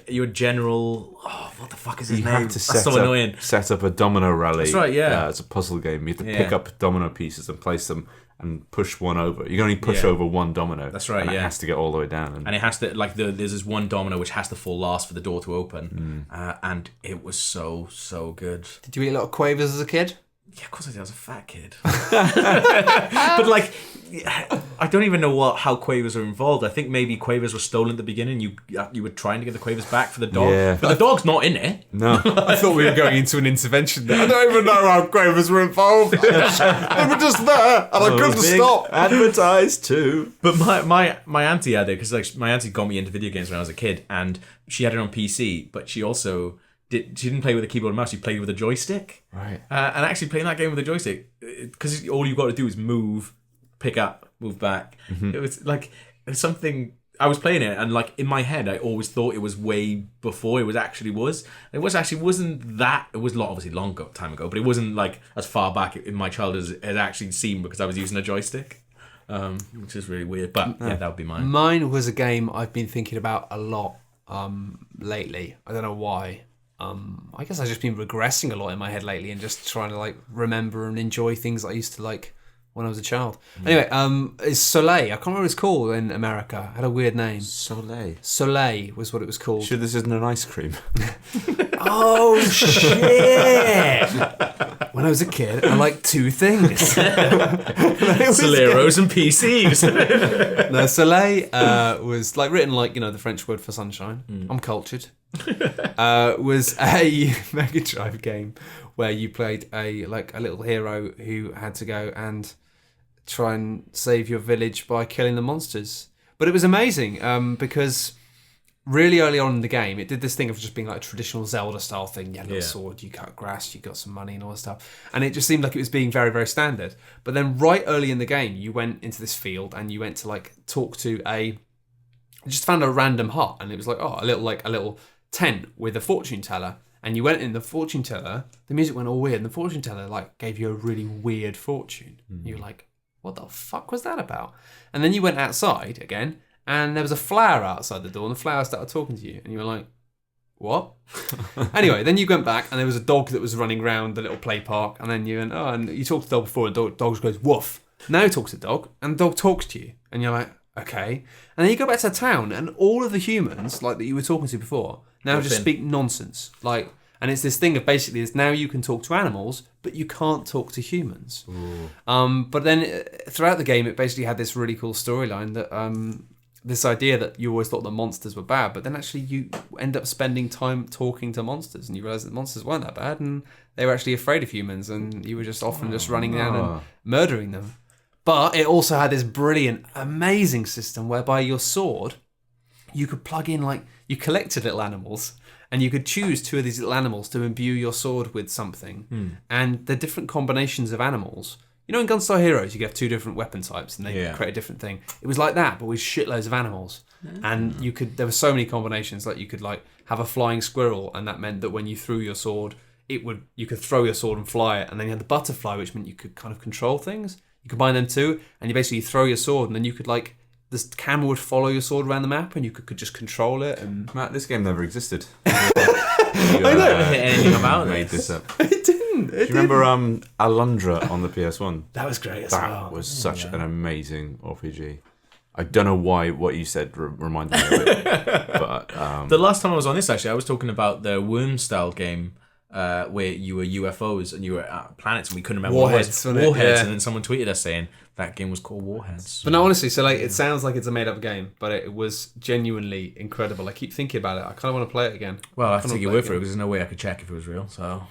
You were General... Oh, what the fuck is his name? Have to set up a domino rally. That's right, yeah. It's a puzzle game. You have to pick up domino pieces and place them and push one over. You can only push over one domino. That's right, and it has to get all the way down. And it has to, like, there's this one domino which has to fall last for the door to open. And it was so, so good. Did you eat a lot of Quavers as a kid? Yeah, of course I did. I was a fat kid. But, like, I don't even know how Quavers are involved. I think maybe Quavers were stolen at the beginning. You were trying to get the Quavers back for the dog. Yeah. But the dog's not in it. No. I thought we were going into an intervention there. I don't even know how Quavers were involved. They were just there, and I couldn't stop. Advertised too. But my auntie had it, because like my auntie got me into video games when I was a kid, and she had it on PC, but she also... She didn't play with a keyboard and mouse, she played with a joystick. Right. And actually playing that game with a joystick, because all you've got to do is move, pick up, move back. It was like something... I was playing it, and like in my head, I always thought it was way before it was. It wasn't that... It was obviously long time ago, but it wasn't like as far back in my childhood as it actually seemed, because I was using a joystick. Which is really weird. But that would be mine. Mine was a game I've been thinking about a lot lately. I don't know why. I guess I've just been regressing a lot in my head lately and just trying to like remember and enjoy things I used to like when I was a child. Anyway, it's Soleil. I can't remember what it's called in America. It had a weird name. Soleil. Soleil was what it was called. Sure this isn't an ice cream? Oh, shit! When I was a kid, I liked two things. Soleros and PCs. No, Soleil was like written like, the French word for sunshine. I'm cultured. Was a Mega Drive game where you played a little hero who had to go and try and save your village by killing the monsters. But it was amazing because really early on in the game, it did this thing of just being like a traditional Zelda-style thing. You had a little sword, you cut grass, you got some money and all that stuff. And it just seemed like it was being very, very standard. But then right early in the game, you went into this field and you went to like talk to just found a random hut. And it was like, a little tent with a fortune teller. And you went in, the fortune teller, the music went all weird. And the fortune teller like gave you a really weird fortune. You were like, what the fuck was that about? And then you went outside again. And there was a flower outside the door, and the flower started talking to you. And you were like, what? Anyway, then you went back, and there was a dog that was running around the little play park. And then you went, and you talked to the dog before, and the dog goes, woof. Now he talks to the dog, and the dog talks to you. And you're like, okay. And then you go back to the town, and all of the humans, like that you were talking to before, now just speak nonsense. And it's this thing of basically is now you can talk to animals, but you can't talk to humans. But then throughout the game, it basically had this really cool storyline that... this idea that you always thought that monsters were bad, but then actually you end up spending time talking to monsters and you realise that monsters weren't that bad and they were actually afraid of humans and you were just often just running down and murdering them. But it also had this brilliant, amazing system whereby your sword, you could plug in you collected little animals and you could choose two of these little animals to imbue your sword with something. And the different combinations of animals... in Gunstar Heroes, you could have two different weapon types and they create a different thing. It was like that, but with shitloads of animals. And there were so many combinations. Like you could have a flying squirrel, and that meant that when you threw your sword, you could throw your sword and fly it. And then you had the butterfly, which meant you could kind of control things. You combine them too, and you basically throw your sword, and then you could this camera would follow your sword around the map, and you could just control it. And Matt, this game never existed. I don't know anything about made this up. It didn't. Do you remember Alundra on the PS1? That was great as well. That was such an amazing RPG. I don't know why what you said reminded me of it. But the last time I was on this, actually, I was talking about the Worm-style game where you were UFOs and you were at planets and we couldn't remember Warheads, what it was. Warheads, and then someone tweeted us saying that game was called Warheads. But no, honestly, so it sounds like it's a made-up game, but it was genuinely incredible. I keep thinking about it. I kind of want to play it again. Well, I have to take your word for it because there's no way I could check if it was real, so...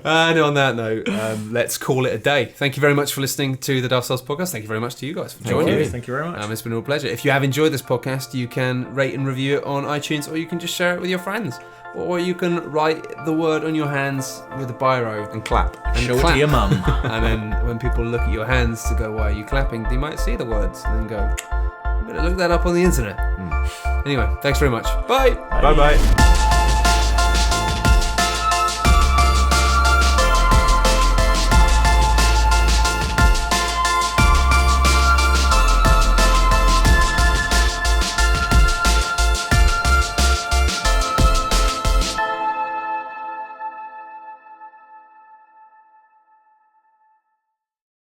And on that note, let's call it a day. Thank you very much for listening to the Daft podcast. Thank you very much to you guys for joining me. Thank you very much. It's been a real pleasure. If you have enjoyed this podcast, you can rate and review it on iTunes, or you can just share it with your friends, or you can write the word on your hands with a biro and clap. And show clap. it to your mum. And then when people look at your hands to go, why are you clapping? They might see the words and then go, I'm going to look that up on the internet. Anyway, thanks very much. Bye. Bye-bye.